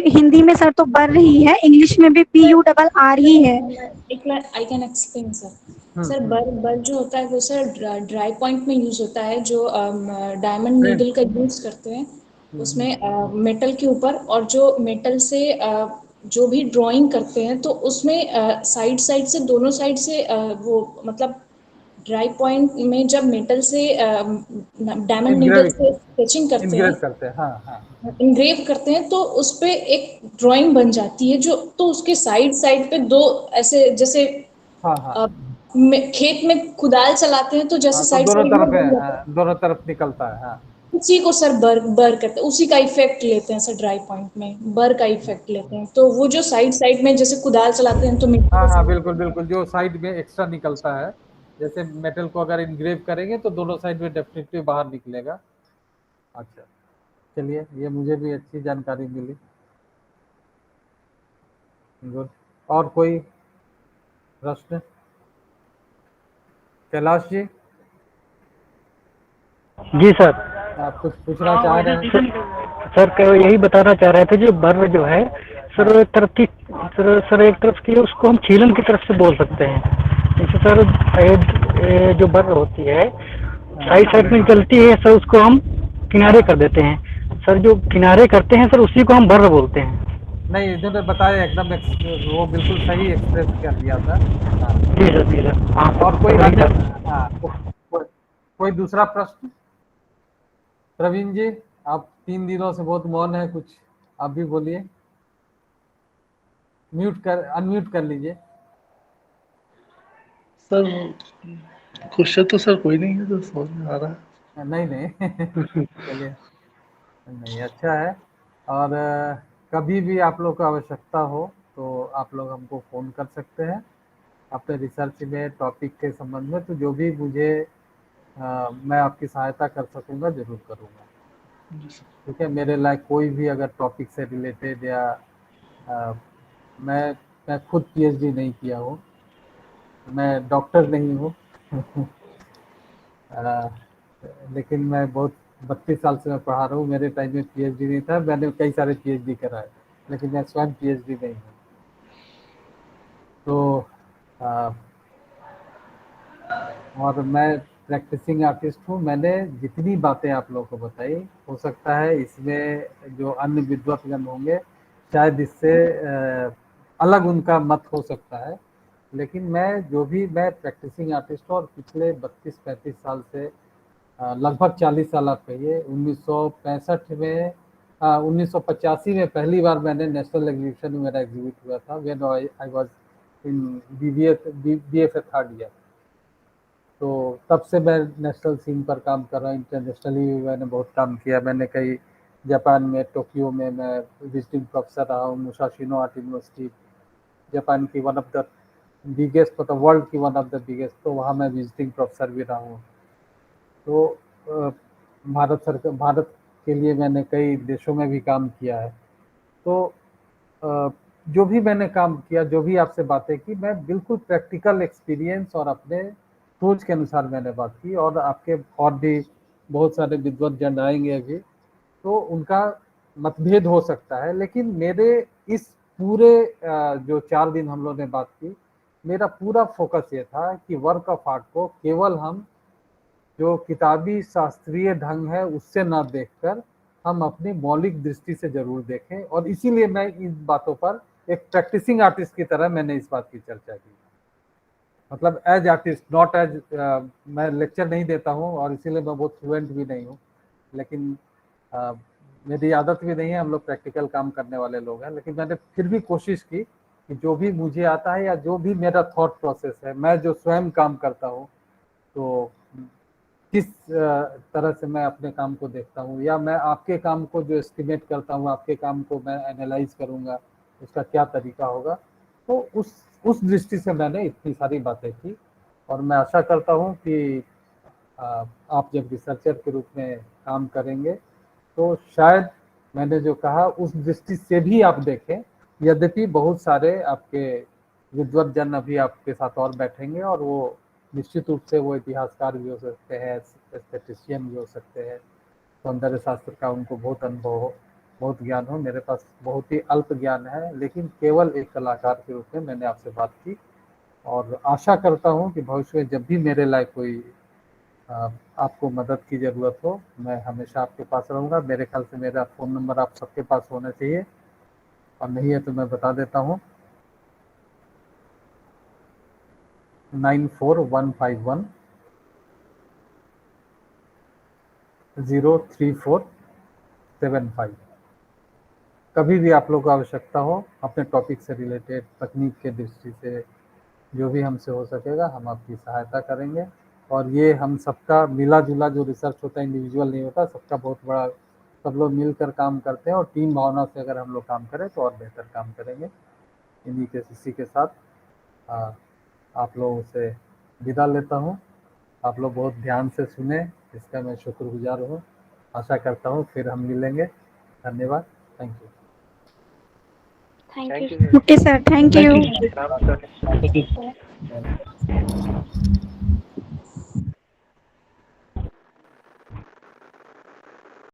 हिंदी में सर तो बर ही है, इंग्लिश में भी पी यू डबल आर ही है। I can explain sir. Hmm, sir hmm, burr जो होता है वो सर ड्राई पॉइंट में यूज होता है, जो डायमंड फ्रेंड, नीडल का यूज करते हैं हम्म, उसमें मेटल के ऊपर, और जो मेटल से जो भी ड्राइंग करते हैं तो उसमें साइड साइड से, दोनों साइड से वो मतलब ड्राई पॉइंट में जब मेटल से डायमंड नीडल इंग्रेविंग, से स्केचिंग करते इंग्रेव हैं, करते हैं, हाँ हाँ। इंग्रेव करते हैं, तो उस पे एक ड्राइंग बन जाती है, जो तो उसके साइड साइड पे दो ऐसे, जैसे हाँ हाँ खेत में कुदाल चलाते हैं तो जैसे हाँ, तो साइड दोनों साइड में तरफ है, बन जाता हाँ, दोनों तरफ निकलता है, हाँ। है, उसी को सर बर बर करते हैं, उसी का इफेक्ट लेते हैं सर, ड्राई पॉइंट में बर का इफेक्ट लेते हैं, तो वो जो साइड साइड में जैसे कुदाल चलाते हैं तो मिट्टी हाँ के हाँ, साइड, बिल्कुल बिल्कुल, जो साइड में एक्स्ट्रा निकलता है, जैसे मेटल को अगर इंग्रेव करेंगे तो दोनों साइड में डेफिनेटली बाहर निकलेगा। अच्छा, चलिए, ये मुझे भी अच्छी जानकारी मिली। गुड। और कोई प्रश्न? कैलाश जी, जी सर। आप कुछ पूछना चाह रहे हैं? सर यही बताना चाह रहे थे, जो बर जो है सर, हाँ एक तरफ की सर एक तरफ की उसको हम छीलन की तरफ से बोल सकते हैं। जैसे सर जो बर होती है हाँ, साइड साइड में निकलती है सर, उसको हम किनारे कर देते हैं सर। जो किनारे करते हैं सर उसी को हम बर बोलते हैं। नहीं, इन्होंने बताया एकदम वो बिल्कुल सही एक्सप्रेस कर दिया था। हाँ, जी सर, जी सर, हाँ और कोई सर वही अन्य? था। हाँ, कोई दूसरा प्रश्न? प्रवीण जी, आप 3 दिनों से बहुत मौन है, कुछ आप भी बोलिए। अनम्यूट कर लीजिए। सर क्वेश्चन तो सर कोई नहीं है जो समझ में आ रहा नहीं नहीं है। चलिए, नहीं, अच्छा है। और कभी भी आप लोग को आवश्यकता हो तो आप लोग हमको फ़ोन कर सकते हैं अपने रिसर्च में, टॉपिक के संबंध में, तो जो भी मुझे मैं आपकी सहायता कर सकूंगा ज़रूर करूंगा। ठीक है, मेरे लायक कोई भी अगर टॉपिक से रिलेटेड, या अ, मैं मैं खुद पीएचडी नहीं किया हूँ, मैं डॉक्टर नहीं हूँ अ, लेकिन मैं बहुत 32 साल से मैं पढ़ा रहा हूँ। मेरे टाइम में पीएचडी नहीं था, मैंने कई सारे पीएचडी कराए, लेकिन मैं स्वयं पीएचडी नहीं हूँ। तो अ, और मैं प्रैक्टिसिंग आर्टिस्ट हूँ। मैंने जितनी बातें आप लोगों को बताई, हो सकता है इसमें जो अन्य विद्वत्गण होंगे शायद इससे अलग उनका मत हो सकता है, लेकिन मैं प्रैक्टिसिंग आर्टिस्ट हूँ, और पिछले 32-35 साल से लगभग 40 साल आप कहिए, 1965 में 1985 में पहली बार मैंने नेशनल एग्जीबिशन में मेरा एग्जिबिट हुआ था, when I was in BFA third year. तो तब से मैं नेशनल सीन पर काम कर रहा हूँ, इंटरनेशनली भी मैंने बहुत काम किया। मैंने कई जापान में, टोक्यो में मैं विजिटिंग प्रोफेसर रहा हूँ, मुसाशिनो आर्ट यूनिवर्सिटी, जापान की वन ऑफ द बिगेस्ट, मतलब वर्ल्ड की वन ऑफ द बिगेस्ट, तो वहाँ मैं विजिटिंग प्रोफेसर भी रहा हूँ। तो भारत के लिए मैंने कई देशों में भी काम किया है। तो जो भी मैंने काम किया, जो भी आपसे बातें की, मैं बिल्कुल प्रैक्टिकल एक्सपीरियंस और अपने सोच के अनुसार मैंने बात की। और आपके और भी बहुत सारे विद्वत जन आएंगे अभी, तो उनका मतभेद हो सकता है, लेकिन मेरे इस पूरे जो 4 दिन हम लोग ने बात की, मेरा पूरा फोकस ये था कि वर्क ऑफ आर्ट को केवल हम जो किताबी शास्त्रीय ढंग है उससे ना देखकर हम अपनी मौलिक दृष्टि से जरूर देखें। और इसीलिए मैं इन बातों पर एक प्रैक्टिसिंग आर्टिस्ट की तरह मैंने इस बात की चर्चा की, मतलब एज आर्टिस्ट, नॉट एज, मैं लेक्चर नहीं देता हूँ और इसीलिए मैं बहुत फ्लुएंट भी नहीं हूँ, लेकिन uh, मेरी आदत भी नहीं है, हम लोग प्रैक्टिकल काम करने वाले लोग हैं, लेकिन मैंने फिर भी कोशिश की कि जो भी मुझे आता है या जो भी मेरा थॉट प्रोसेस है, मैं जो स्वयं काम करता हूँ, तो किस तरह से मैं अपने काम को देखता हूँ, या मैं आपके काम को जो एस्टिमेट करता हूँ, आपके काम को मैं एनालाइज करूँगा, उसका क्या तरीका होगा। तो उस दृष्टि से मैंने इतनी सारी बातें की, और मैं आशा करता हूँ कि आप जब रिसर्चर के रूप में काम करेंगे तो शायद मैंने जो कहा उस दृष्टि से भी आप देखें। यद्यपि बहुत सारे आपके विद्वत जन अभी आपके साथ और बैठेंगे और वो निश्चित रूप से वो इतिहासकार भी हो सकते हैं, एस्थेटिशियन भी हो सकते हैं, सौंदर्य शास्त्र का उनको बहुत अनुभव हो, बहुत ज्ञान हो। मेरे पास बहुत ही अल्प ज्ञान है, लेकिन केवल एक कलाकार के रूप में मैंने आपसे बात की और आशा करता हूँ कि भविष्य में जब भी मेरे लायक कोई आपको मदद की ज़रूरत हो, मैं हमेशा आपके पास रहूँगा। मेरे ख्याल से मेरा फ़ोन नंबर आप सबके पास होना चाहिए, और नहीं है तो मैं बता देता हूँ, 94151 03475। कभी भी आप लोग को आवश्यकता हो अपने टॉपिक से रिलेटेड, तकनीक के दृष्टि से, जो भी हमसे हो सकेगा हम आपकी सहायता करेंगे। और ये हम सबका मिला जुला जो रिसर्च होता है, इंडिविजुअल नहीं होता, सबका बहुत बड़ा, सब लोग मिलकर काम करते हैं और टीम भावना से अगर हम लोग काम करें तो और बेहतर काम करेंगे। इसी के साथ आप लोगों से विदा लेता हूँ। आप लोग बहुत ध्यान से सुने, इसका मैं शुक्रगुजार हूँ। आशा करता हूँ फिर हम मिलेंगे। धन्यवाद। Thank you. Okay sir, thank you. Ram sir.